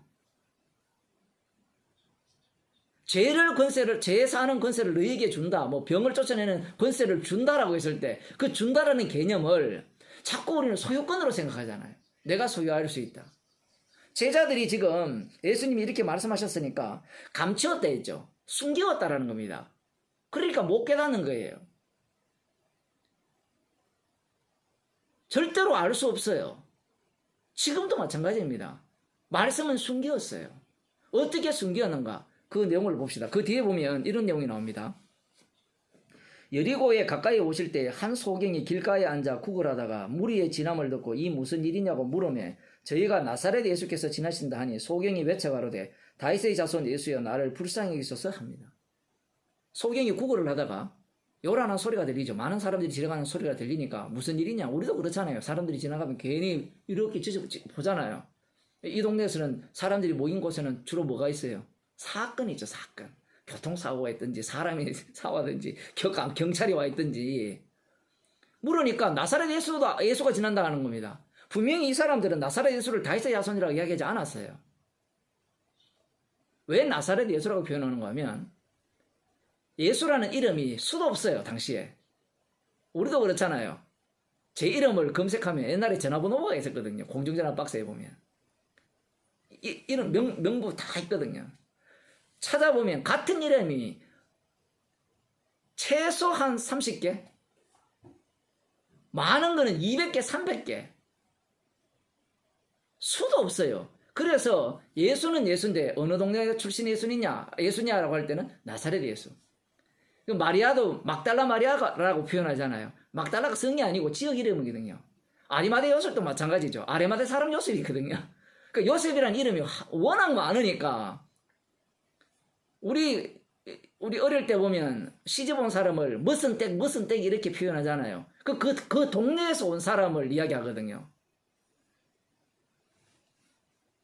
죄 사하는 권세를 너희에게 준다. 병을 쫓아내는 권세를 준다라고 했을 때 그 준다라는 개념을 자꾸 우리는 소유권으로 생각하잖아요. 내가 소유할 수 있다. 제자들이 지금 예수님이 이렇게 말씀하셨으니까 감추었다 했죠. 숨기웠다라는 겁니다. 그러니까 못 깨닫는 거예요. 절대로 알 수 없어요. 지금도 마찬가지입니다. 말씀은 숨기었어요. 어떻게 숨기었는가? 그 내용을 봅시다. 그 뒤에 보면 이런 내용이 나옵니다. 여리고에 가까이 오실 때 한 소경이 길가에 앉아 구걸하다가 무리의 진함을 듣고 이 무슨 일이냐고 물으매 저희가 나사렛 예수께서 지나신다 하니 소경이 외쳐가로되 다윗의 자손 예수여 나를 불쌍히 여기소서 합니다. 소경이 구걸을 하다가 요란한 소리가 들리죠. 많은 사람들이 지나가는 소리가 들리니까 무슨 일이냐. 우리도 그렇잖아요. 사람들이 지나가면 괜히 이렇게 보잖아요. 이 동네에서는 사람들이 모인 곳에는 주로 뭐가 있어요? 사건이 있죠. 사건. 교통사고가 있든지 사람이 사고하든지 경찰이 와 있든지 물으니까 나사렛 예수가 지난다 하는 겁니다. 분명히 이 사람들은 나사렛 예수를 다윗의 자손이라고 이야기하지 않았어요. 왜 나사렛 예수라고 표현하는가 하면 예수라는 이름이 수도 없어요. 당시에. 우리도 그렇잖아요. 제 이름을 검색하면 옛날에 전화번호가 있었거든요. 공중전화 박스에 보면 이름 명부 다 있거든요. 찾아보면 같은 이름이 최소한 30개, 많은 거는 200개, 300개. 수도 없어요. 그래서 예수는 예수인데 어느 동네 출신 예수냐라고 할 때는 나사렛 예수. 마리아도 막달라 마리아라고 표현하잖아요. 막달라가 성이 아니고 지역 이름이거든요. 아리마대 요셉도 마찬가지죠. 아리마대 사람 요셉이거든요. 그 요셉이라는 이름이 워낙 많으니까 우리 어릴 때 보면 시집 온 사람을 무슨 댁 이렇게 표현하잖아요. 그 동네에서 온 사람을 이야기하거든요.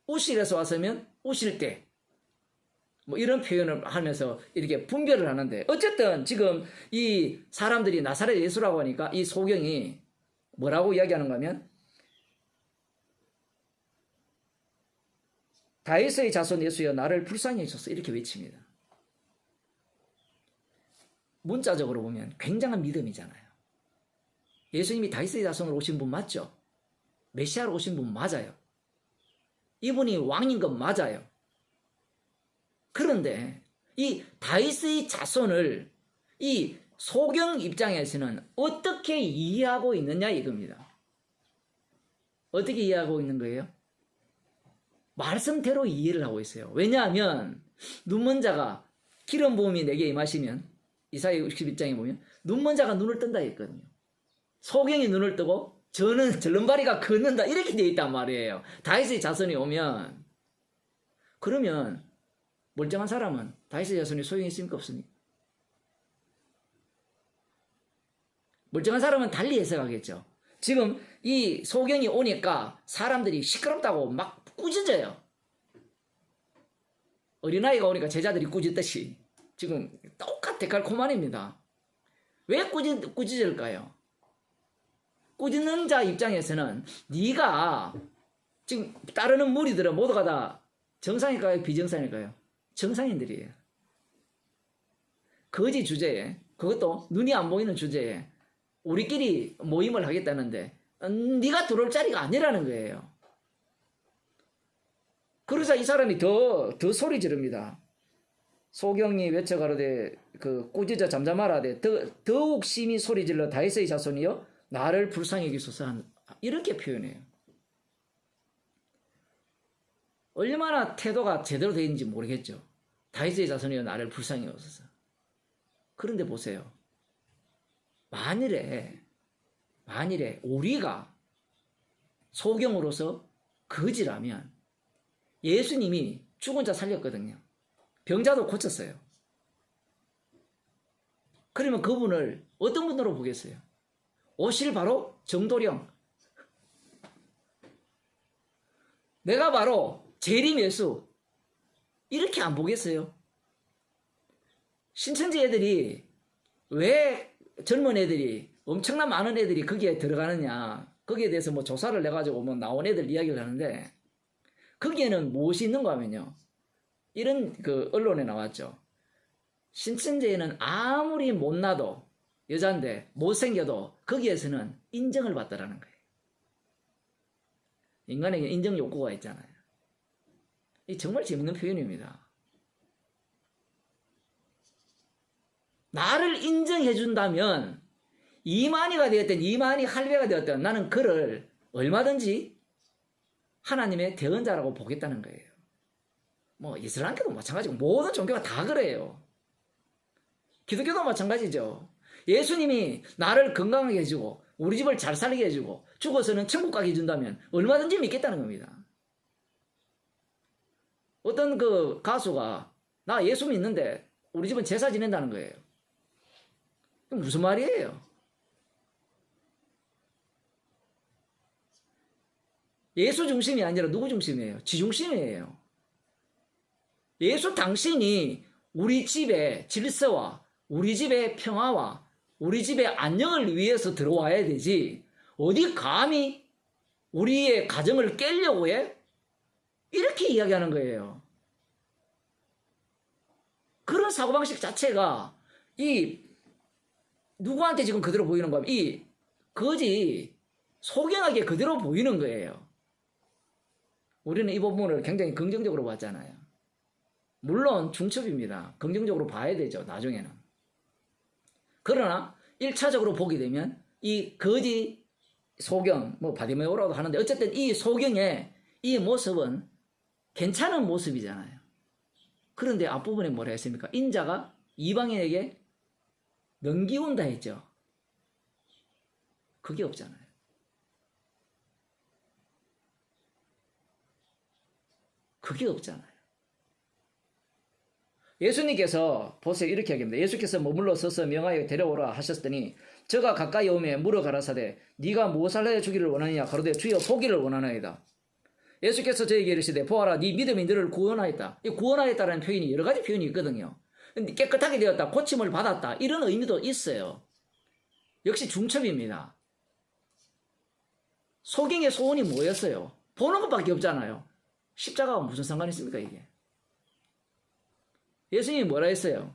우실에서 왔으면 우실댁. 뭐 이런 표현을 하면서 이렇게 분별을 하는데 어쨌든 지금 이 사람들이 나사렛 예수라고 하니까 이 소경이 뭐라고 이야기하는가 하면 다윗의 자손 예수여 나를 불쌍히 해주소서 이렇게 외칩니다. 문자적으로 보면 굉장한 믿음이잖아요. 예수님이 다윗의 자손으로 오신 분 맞죠? 메시아로 오신 분 맞아요. 이분이 왕인 건 맞아요. 그런데 이 다윗의 자손을 이 소경 입장에서는 어떻게 이해하고 있느냐 이겁니다. 어떻게 이해하고 있는 거예요? 말씀대로 이해를 하고 있어요. 왜냐하면 눈먼 자가 기름 부음이 내게 임하시면 이사야 61장에 보면 눈먼 자가 눈을 뜬다 했거든요. 소경이 눈을 뜨고 저는 절름발이가 걷는다 이렇게 되어 있단 말이에요. 다윗의 자손이 오면 그러면 멀쩡한 사람은 다윗의 자손이 소용이 있습니까 없습니까? 멀쩡한 사람은 달리 해석하겠죠. 지금 이 소경이 오니까 사람들이 시끄럽다고 막 꾸짖어요. 어린아이가 오니까 제자들이 꾸짖듯이 지금 똑같아 칼코만입니다. 왜 꾸짖을까요? 꾸짖는 자 입장에서는 네가 지금 따르는 무리들은 모두가 다 정상일까요? 비정상일까요? 정상인들이에요. 거지 주제에 그것도 눈이 안 보이는 주제에 우리끼리 모임을 하겠다는데 네가 들어올 자리가 아니라는 거예요. 그러자 이 사람이 더 소리 지릅니다. 소경이 외쳐가로되 그 꾸짖어 잠잠하라되 더욱 심히 소리 질러 다윗의 자손이여 나를 불쌍히 여기소서 이렇게 표현해요. 얼마나 태도가 제대로 되어 있는지 모르겠죠. 다윗의 자손이여 나를 불쌍히 여기소서. 그런데 보세요. 만일에 우리가 소경으로서 거지라면 예수님이 죽은 자 살렸거든요. 병자도 고쳤어요. 그러면 그분을 어떤 분으로 보겠어요? 오실 바로 정도령. 내가 바로 재림 예수. 이렇게 안 보겠어요? 신천지 애들이 왜 젊은 애들이 엄청난 많은 애들이 거기에 들어가느냐. 거기에 대해서 뭐 조사를 내가지고 뭐 나온 애들 이야기를 하는데 거기에는 무엇이 있는가 하면요. 이런 그 언론에 나왔죠. 신천지에는 아무리 못나도 여잔데 못생겨도 거기에서는 인정을 받더라는 거예요. 인간에게 인정 욕구가 있잖아요. 이 정말 재밌는 표현입니다. 나를 인정해 준다면 이만희가 되었든 이만희 할배가 되었든 나는 그를 얼마든지 하나님의 대언자라고 보겠다는 거예요. 뭐 이슬람교도 마찬가지고 모든 종교가 다 그래요. 기독교도 마찬가지죠. 예수님이 나를 건강하게 해주고 우리 집을 잘 살게 해주고 죽어서는 천국 가게 해준다면 얼마든지 믿겠다는 겁니다. 어떤 그 가수가 나 예수 믿는데 우리 집은 제사 지낸다는 거예요. 무슨 말이에요? 예수 중심이 아니라 누구 중심이에요? 지 중심이에요. 예수 당신이 우리 집의 질서와 우리 집의 평화와 우리 집의 안녕을 위해서 들어와야 되지 어디 감히 우리의 가정을 깨려고 해? 이렇게 이야기하는 거예요. 그런 사고방식 자체가 이 누구한테 지금 그대로 보이는 거면 이 거지 소경하게 그대로 보이는 거예요. 우리는 이 부분을 굉장히 긍정적으로 봤잖아요. 물론 중첩입니다. 긍정적으로 봐야 되죠. 나중에는. 그러나 1차적으로 보게 되면 이 거지 소경, 뭐 바디메오라고 하는데 어쨌든 이 소경의 이 모습은 괜찮은 모습이잖아요. 그런데 앞부분에 뭐라 했습니까? 인자가 이방인에게 넘기운다 했죠. 그게 없잖아요. 그게 없잖아요. 예수님께서 보세요. 이렇게 얘기합니다. 예수께서 머물러 서서 명하여 데려오라 하셨더니 저가 가까이 오매 물어 가라사대 네가 무엇을 해 주기를 원하느냐 가로되 주여 보기를 원하나이다. 예수께서 저에게 이르시되 보아라 네 믿음이 너를 구원하였다. 이 구원하였다라는 표현이 여러 가지 표현이 있거든요. 깨끗하게 되었다. 고침을 받았다. 이런 의미도 있어요. 역시 중첩입니다. 소경의 소원이 뭐였어요? 보는 것밖에 없잖아요. 십자가와 무슨 상관이 있습니까 이게? 예수님이 뭐라 했어요?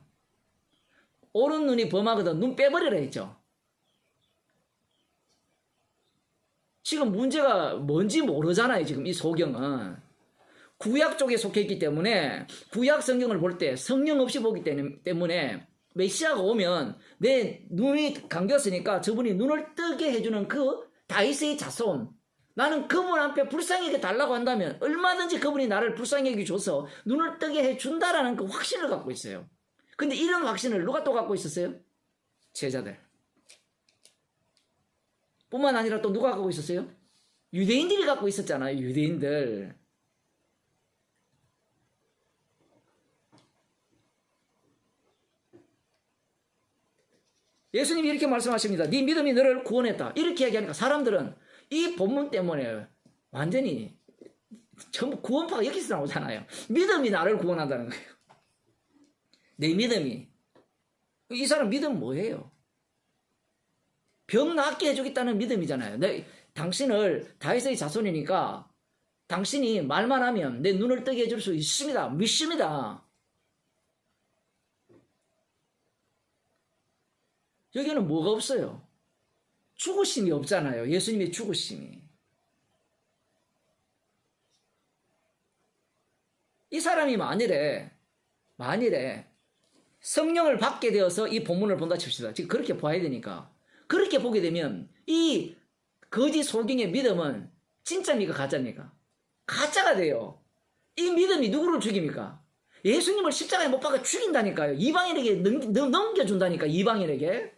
오른 눈이 범하거든 눈 빼버리라 했죠. 지금 문제가 뭔지 모르잖아요. 지금 이 소경은 구약 쪽에 속해 있기 때문에 구약 성경을 볼 때 성령 없이 보기 때문에 메시아가 오면 내 눈이 감겼으니까 저분이 눈을 뜨게 해주는 그 다윗의 자손, 나는 그분 앞에 불쌍히 여겨 달라고 한다면 얼마든지 그분이 나를 불쌍히 여겨 줘서 눈을 뜨게 해준다라는 그 확신을 갖고 있어요. 근데 이런 확신을 누가 또 갖고 있었어요? 제자들. 뿐만 아니라 또 누가 갖고 있었어요? 유대인들이 갖고 있었잖아요. 유대인들. 예수님이 이렇게 말씀하십니다. 네 믿음이 너를 구원했다. 이렇게 얘기하니까 사람들은 이 본문 때문에 완전히 전부 구원파가 여기서 나오잖아요. 믿음이 나를 구원한다는 거예요. 내 믿음이. 이 사람 믿음 뭐예요? 병 낫게 해주겠다는 믿음이잖아요. 당신을 다윗의 자손이니까 당신이 말만 하면 내 눈을 뜨게 해줄 수 있습니다. 믿습니다. 여기는 뭐가 없어요? 죽으심이 없잖아요. 예수님의 죽으심이. 이 사람이 만일에 성령을 받게 되어서 이 본문을 본다 칩시다. 지금 그렇게 봐야 되니까. 그렇게 보게 되면 이 거짓 소경의 믿음은 진짜입니까? 가짜입니까? 가짜가 돼요. 이 믿음이 누구를 죽입니까? 예수님을 십자가에 못 박아 죽인다니까요. 이방인에게 넘겨준다니까. 이방인에게.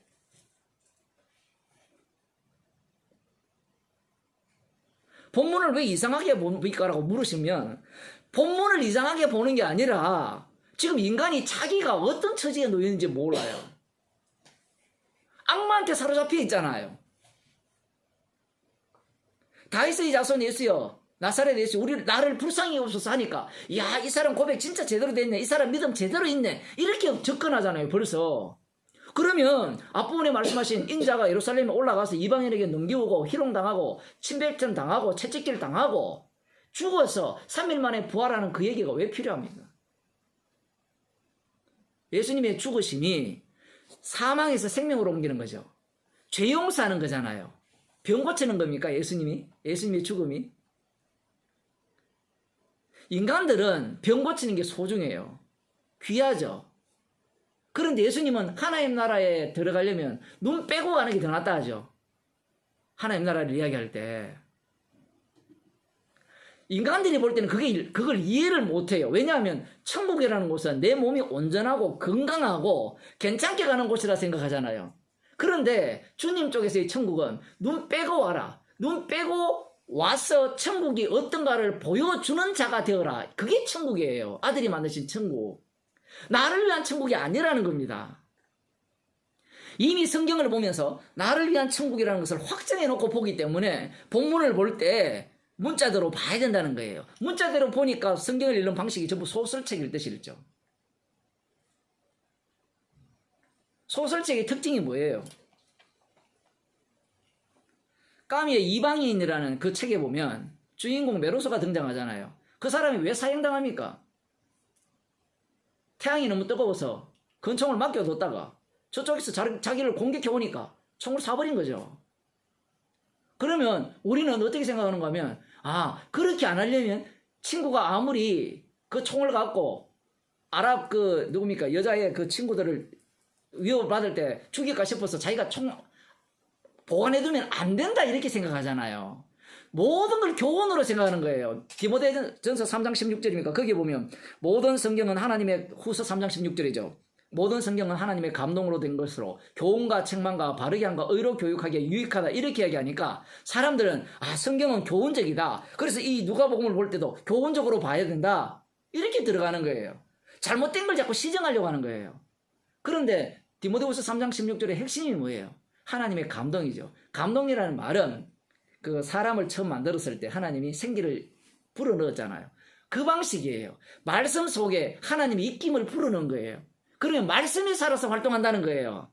본문을 왜 이상하게 봅니까라고 물으시면 본문을 이상하게 보는 게 아니라 지금 인간이 자기가 어떤 처지에 놓였는지 몰라요. 악마한테 사로잡혀 있잖아요. 다윗의 자손 예수여 나사렛 예수 나를 불쌍히 여기소서 하니까 야, 이 사람 고백 진짜 제대로 됐네. 이 사람 믿음 제대로 있네. 이렇게 접근하잖아요. 벌써. 그러면 앞부분에 말씀하신 인자가 예루살렘에 올라가서 이방인에게 넘기오고 희롱당하고 침뱉음 당하고 채찍질 당하고 죽어서 3일 만에 부활하는 그 얘기가 왜 필요합니까? 예수님의 죽으심이 사망에서 생명으로 옮기는 거죠. 죄 용서하는 거잖아요. 병 고치는 겁니까? 예수님의 죽음이? 인간들은 병 고치는 게 소중해요. 귀하죠. 그런데 예수님은 하나님 나라에 들어가려면 눈 빼고 가는 게 더 낫다 하죠. 하나님 나라를 이야기할 때. 인간들이 볼 때는 그걸 이해를 못해요. 왜냐하면 천국이라는 곳은 내 몸이 온전하고 건강하고 괜찮게 가는 곳이라 생각하잖아요. 그런데 주님 쪽에서의 천국은 눈 빼고 와라. 눈 빼고 와서 천국이 어떤가를 보여주는 자가 되어라. 그게 천국이에요. 아들이 만드신 천국. 나를 위한 천국이 아니라는 겁니다. 이미 성경을 보면서 나를 위한 천국이라는 것을 확정해 놓고 보기 때문에 본문을 볼 때 문자대로 봐야 된다는 거예요. 문자대로 보니까 성경을 읽는 방식이 전부 소설책 읽듯이 읽죠. 소설책의 특징이 뭐예요? 까미의 이방인이라는 그 책에 보면 주인공 메로소가 등장하잖아요. 그 사람이 왜 사형당합니까? 태양이 너무 뜨거워서 권총을 맡겨뒀다가 저쪽에서 자기를 공격해 오니까 총을 쏴버린 거죠. 그러면 우리는 어떻게 생각하는가 하면, 그렇게 안 하려면 친구가 아무리 그 총을 갖고 아랍 누굽니까? 여자의 그 친구들을 위협받을 때 죽일까 싶어서 자기가 총 보관해두면 안 된다 이렇게 생각하잖아요. 모든 걸 교훈으로 생각하는 거예요. 디모데전서 3장 16절입니까? 거기에 보면 모든 성경은 하나님의 후서 3장 16절이죠. 모든 성경은 하나님의 감동으로 된 것으로 교훈과 책망과 바르게 함과 의로 교육하기에 유익하다 이렇게 이야기하니까 사람들은 성경은 교훈적이다. 그래서 이 누가복음을 볼 때도 교훈적으로 봐야 된다. 이렇게 들어가는 거예요. 잘못된 걸 자꾸 시정하려고 하는 거예요. 그런데 디모데후서 3장 16절의 핵심이 뭐예요? 하나님의 감동이죠. 감동이라는 말은 그 사람을 처음 만들었을 때 하나님이 생기를 불어넣었잖아요. 그 방식이에요. 말씀 속에 하나님이 입김을 불어넣은 거예요. 그러면 말씀이 살아서 활동한다는 거예요.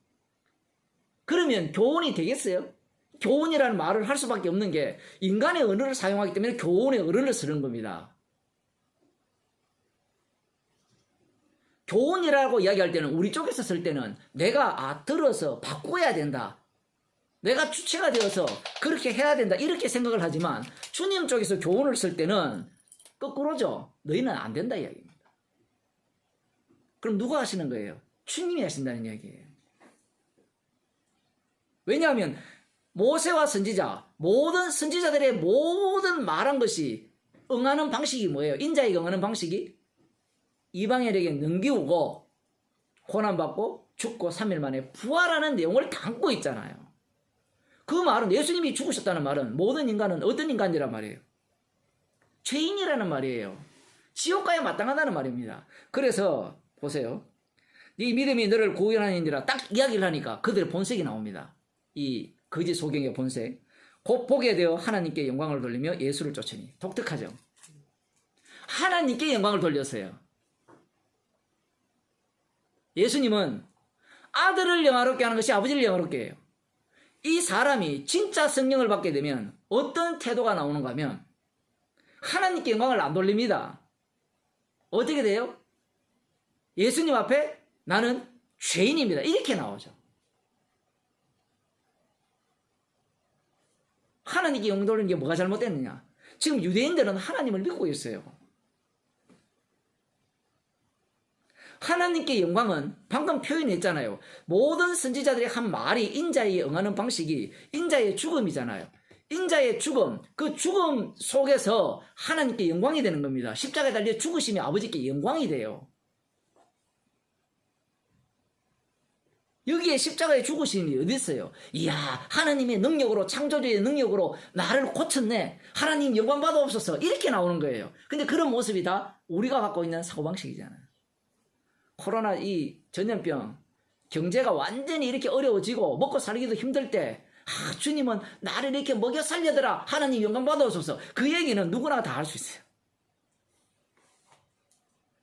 그러면 교훈이 되겠어요? 교훈이라는 말을 할 수밖에 없는 게 인간의 언어를 사용하기 때문에 교훈의 언어를 쓰는 겁니다. 교훈이라고 이야기할 때는 우리 쪽에서 쓸 때는 내가 들어서 바꿔야 된다. 내가 주체가 되어서 그렇게 해야 된다. 이렇게 생각을 하지만 주님 쪽에서 교훈을 쓸 때는 거꾸로죠. 너희는 안 된다 이야기입니다. 그럼 누가 하시는 거예요? 주님이 하신다는 이야기예요. 왜냐하면 모세와 선지자, 모든 선지자들의 모든 말한 것이 응하는 방식이 뭐예요? 인자에게 응하는 방식이 이방인에게 넘기우고 고난받고 죽고 3일 만에 부활하는 내용을 담고 있잖아요. 그 말은 예수님이 죽으셨다는 말은 모든 인간은 어떤 인간이란 말이에요? 죄인이라는 말이에요. 지옥가에 마땅하다는 말입니다. 그래서 보세요. 네 믿음이 너를 구원하느니라 딱 이야기를 하니까 그들의 본색이 나옵니다. 이 거짓 소경의 본색. 곧 보게 되어 하나님께 영광을 돌리며 예수를 쫓으니. 독특하죠. 하나님께 영광을 돌렸어요. 예수님은 아들을 영화롭게 하는 것이 아버지를 영화롭게 해요. 이 사람이 진짜 성령을 받게 되면 어떤 태도가 나오는가 하면 하나님께 영광을 안 돌립니다. 어떻게 돼요? 예수님 앞에 나는 죄인입니다. 이렇게 나오죠. 하나님께 영광 돌리는 게 뭐가 잘못됐느냐? 지금 유대인들은 하나님을 믿고 있어요. 하나님께 영광은 방금 표현했잖아요. 모든 선지자들이 한 말이 인자에 응하는 방식이 인자의 죽음이잖아요. 인자의 죽음, 그 죽음 속에서 하나님께 영광이 되는 겁니다. 십자가에 달려 죽으시면 아버지께 영광이 돼요. 여기에 십자가에 죽으심이 어디 있어요? 이야, 하나님의 능력으로, 창조주의 능력으로 나를 고쳤네. 하나님 영광 받아옵소서. 이렇게 나오는 거예요. 근데 그런 모습이 다 우리가 갖고 있는 사고방식이잖아요. 코로나 이 전염병, 경제가 완전히 이렇게 어려워지고 먹고 살기도 힘들 때 주님은 나를 이렇게 먹여 살려더라. 하나님 영광 받아옵소서. 그 얘기는 누구나 다 할 수 있어요.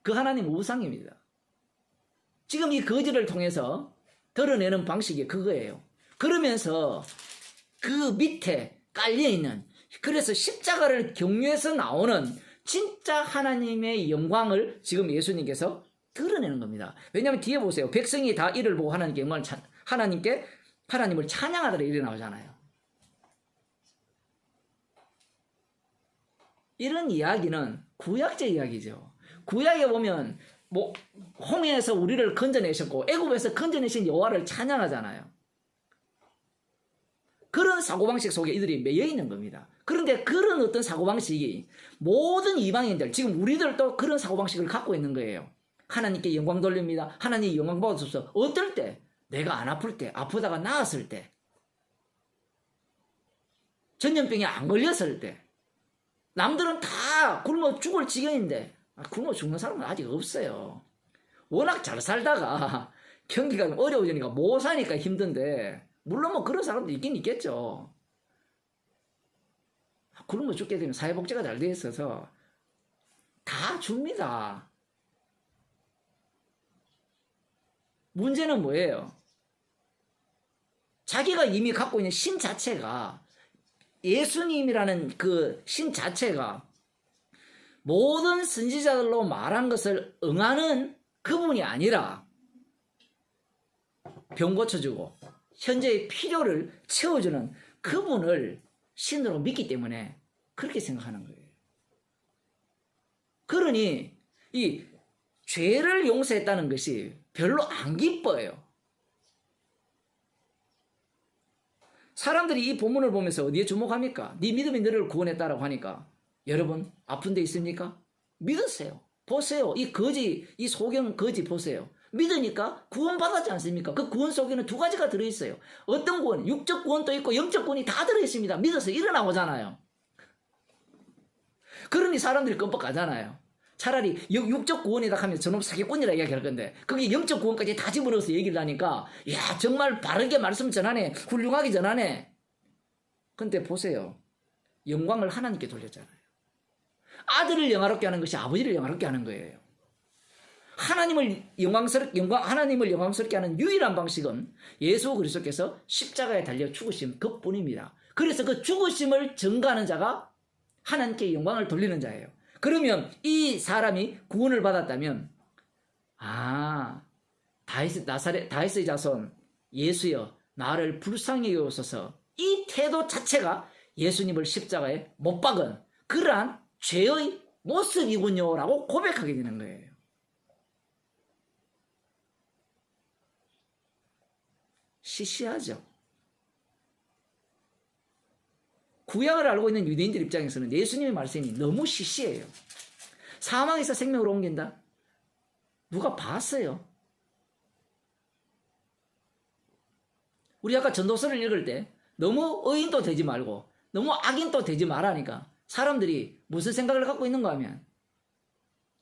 그 하나님 우상입니다. 지금 이 거짓을 통해서 드러내는 방식이 그거예요. 그러면서 그 밑에 깔려있는, 그래서 십자가를 경유해서 나오는 진짜 하나님의 영광을 지금 예수님께서 드러내는 겁니다. 왜냐하면 뒤에 보세요. 백성이 다 이를 보고 하나님께 영광을 하나님을 찬양하더라 이래 나오잖아요. 이런 이야기는 구약적 이야기죠. 구약에 보면 홍해에서 우리를 건져내셨고 애굽에서 건져내신 여호와를 찬양하잖아요. 그런 사고방식 속에 이들이 매여 있는 겁니다. 그런데 그런 어떤 사고방식이 모든 이방인들, 지금 우리들도 그런 사고방식을 갖고 있는 거예요. 하나님께 영광 돌립니다. 하나님 영광 받으소서. 어떨 때? 내가 안 아플 때, 아프다가 나았을 때, 전염병에 안 걸렸을 때, 남들은 다 굶어 죽을 지경인데 굶어 죽는 사람은 아직 없어요. 워낙 잘 살다가 경기가 어려워지니까 못 사니까 힘든데, 물론 뭐 그런 사람도 있긴 있겠죠. 굶어 죽게 되면 사회복지가 잘 돼 있어서 다 줍니다. 문제는 뭐예요? 자기가 이미 갖고 있는 신 자체가, 예수님이라는 그 신 자체가 모든 선지자들로 말한 것을 응하는 그분이 아니라 병 고쳐주고 현재의 필요를 채워주는 그분을 신으로 믿기 때문에 그렇게 생각하는 거예요. 그러니 이 죄를 용서했다는 것이 별로 안 기뻐요. 사람들이 이 본문을 보면서 어디에 주목합니까? 네 믿음이 너를 구원했다라고 하니까, 여러분 아픈 데 있습니까? 믿으세요. 보세요. 이 소경 거지 보세요. 믿으니까 구원받았지 않습니까? 그 구원 속에는 두 가지가 들어있어요. 어떤 구원? 육적 구원도 있고 영적 구원이 다 들어있습니다. 믿어서 일어나오잖아요. 그러니 사람들이 끔뻑 가잖아요. 차라리 육적 구원이다 하면 저놈 사기꾼이라 이야기할 건데, 거기 영적 구원까지 다 집어넣어서 얘기를 하니까, 야, 정말 바르게 말씀 전하네, 훌륭하게 전하네. 근데 보세요. 영광을 하나님께 돌렸잖아요. 아들을 영화롭게 하는 것이 아버지를 영화롭게 하는 거예요. 하나님을 영광스럽게 하는 유일한 방식은 예수 그리스도께서 십자가에 달려 죽으신 그뿐입니다. 그래서 그 죽으심을 증거하는 자가 하나님께 영광을 돌리는 자예요. 그러면 이 사람이 구원을 받았다면, 다윗의 자손 예수여 나를 불쌍히 여기소서, 이 태도 자체가 예수님을 십자가에 못 박은 그러한 죄의 모습이군요 라고 고백하게 되는 거예요. 시시하죠. 구약을 알고 있는 유대인들 입장에서는 예수님의 말씀이 너무 시시해요. 사망에서 생명으로 옮긴다? 누가 봤어요? 우리 아까 전도서를 읽을 때 너무 의인도 되지 말고 너무 악인도 되지 말라니까 사람들이 무슨 생각을 갖고 있는가 하면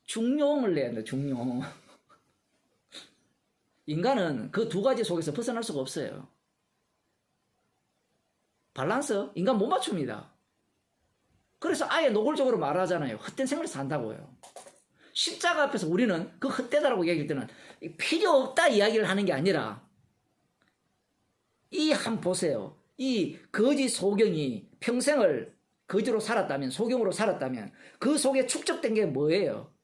중용을 내야 한다. 중용. 인간은 그 두 가지 속에서 벗어날 수가 없어요. 밸런스 인간 못 맞춥니다. 그래서 아예 노골적으로 말하잖아요. 헛된 생활을 산다고요. 십자가 앞에서 우리는 그 헛되다라고 얘기할 때는 필요 없다 이야기를 하는 게 아니라, 한번 보세요. 이 거지 소경이 평생을 거지로 살았다면, 소경으로 살았다면 그 속에 축적된 게 뭐예요?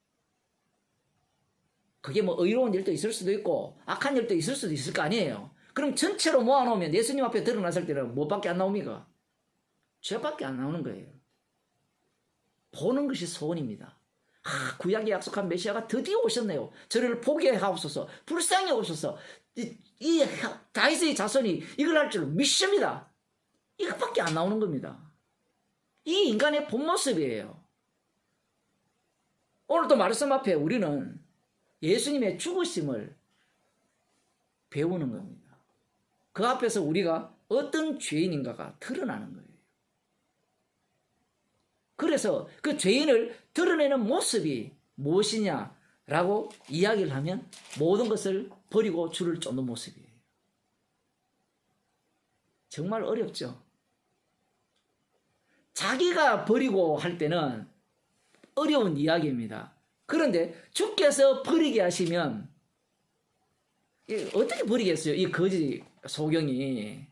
그게 뭐 의로운 일도 있을 수도 있고 악한 일도 있을 수도 있을 거 아니에요. 그럼 전체로 모아놓으면 예수님 앞에 드러났을 때는 뭐밖에 안 나옵니까? 죄밖에 안 나오는 거예요. 보는 것이 소원입니다. 구약이 약속한 메시아가 드디어 오셨네요. 저를 보게 하옵소서, 불쌍히 오소서. 이 다윗의 자손이 이걸 할 줄 믿습니다. 이것밖에 안 나오는 겁니다. 이 인간의 본 모습이에요. 오늘도 말씀 앞에 우리는 예수님의 죽으심을 배우는 겁니다. 그 앞에서 우리가 어떤 죄인인가가 드러나는 거예요. 그래서 그 죄인을 드러내는 모습이 무엇이냐라고 이야기를 하면 모든 것을 버리고 주를 쫓는 모습이에요. 정말 어렵죠. 자기가 버리고 할 때는 어려운 이야기입니다. 그런데 주께서 버리게 하시면 어떻게 버리겠어요? 이 거지 소경이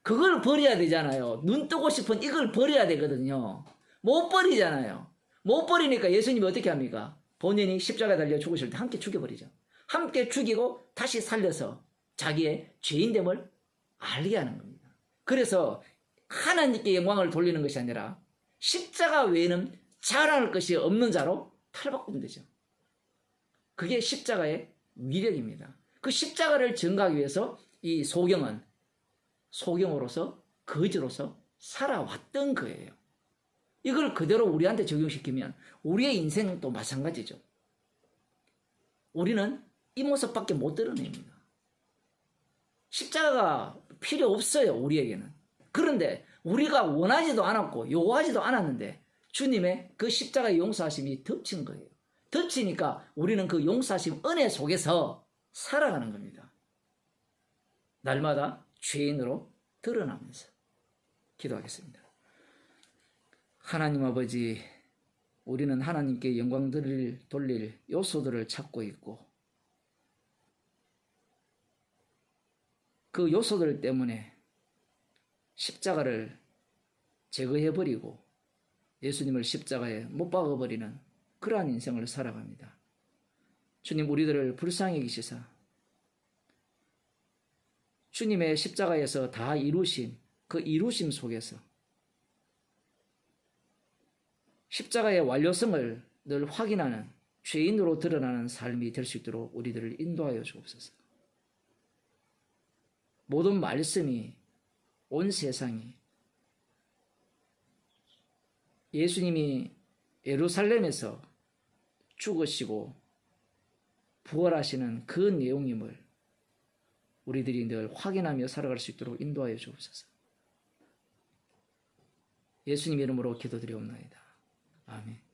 그걸 버려야 되잖아요. 눈 뜨고 싶은 이걸 버려야 되거든요. 못 버리잖아요. 못 버리니까 예수님이 어떻게 합니까? 본인이 십자가에 달려 죽으실 때 함께 죽여버리죠. 함께 죽이고 다시 살려서 자기의 죄인됨을 알게 하는 겁니다. 그래서 하나님께 영광을 돌리는 것이 아니라 십자가 외에는 자랑할 것이 없는 자로 탈바꾸면 되죠. 그게 십자가의 위력입니다. 그 십자가를 증거하기 위해서 이 소경은 소경으로서 거지로서 살아왔던 거예요. 이걸 그대로 우리한테 적용시키면 우리의 인생도 마찬가지죠. 우리는 이 모습밖에 못 드러냅니다. 십자가가 필요 없어요, 우리에게는. 그런데 우리가 원하지도 않았고 요구하지도 않았는데 주님의 그 십자가의 용서하심이 덮친 거예요. 덮치니까 우리는 그 용서하심 은혜 속에서 살아가는 겁니다. 날마다 죄인으로 드러나면서 기도하겠습니다. 하나님 아버지, 우리는 하나님께 영광 돌릴 요소들을 찾고 있고 그 요소들 때문에 십자가를 제거해버리고 예수님을 십자가에 못 박아버리는 그러한 인생을 살아갑니다. 주님, 우리들을 불쌍히 여기시사 주님의 십자가에서 다 이루신 그 이루심 속에서 십자가의 완료성을 늘 확인하는 죄인으로 드러나는 삶이 될 수 있도록 우리들을 인도하여 주옵소서. 모든 말씀이, 온 세상이 예수님이 예루살렘에서 죽으시고 부활하시는 그 내용임을 우리들이 늘 확인하며 살아갈 수 있도록 인도하여 주옵소서. 예수님 이름으로 기도드리옵나이다. 아멘.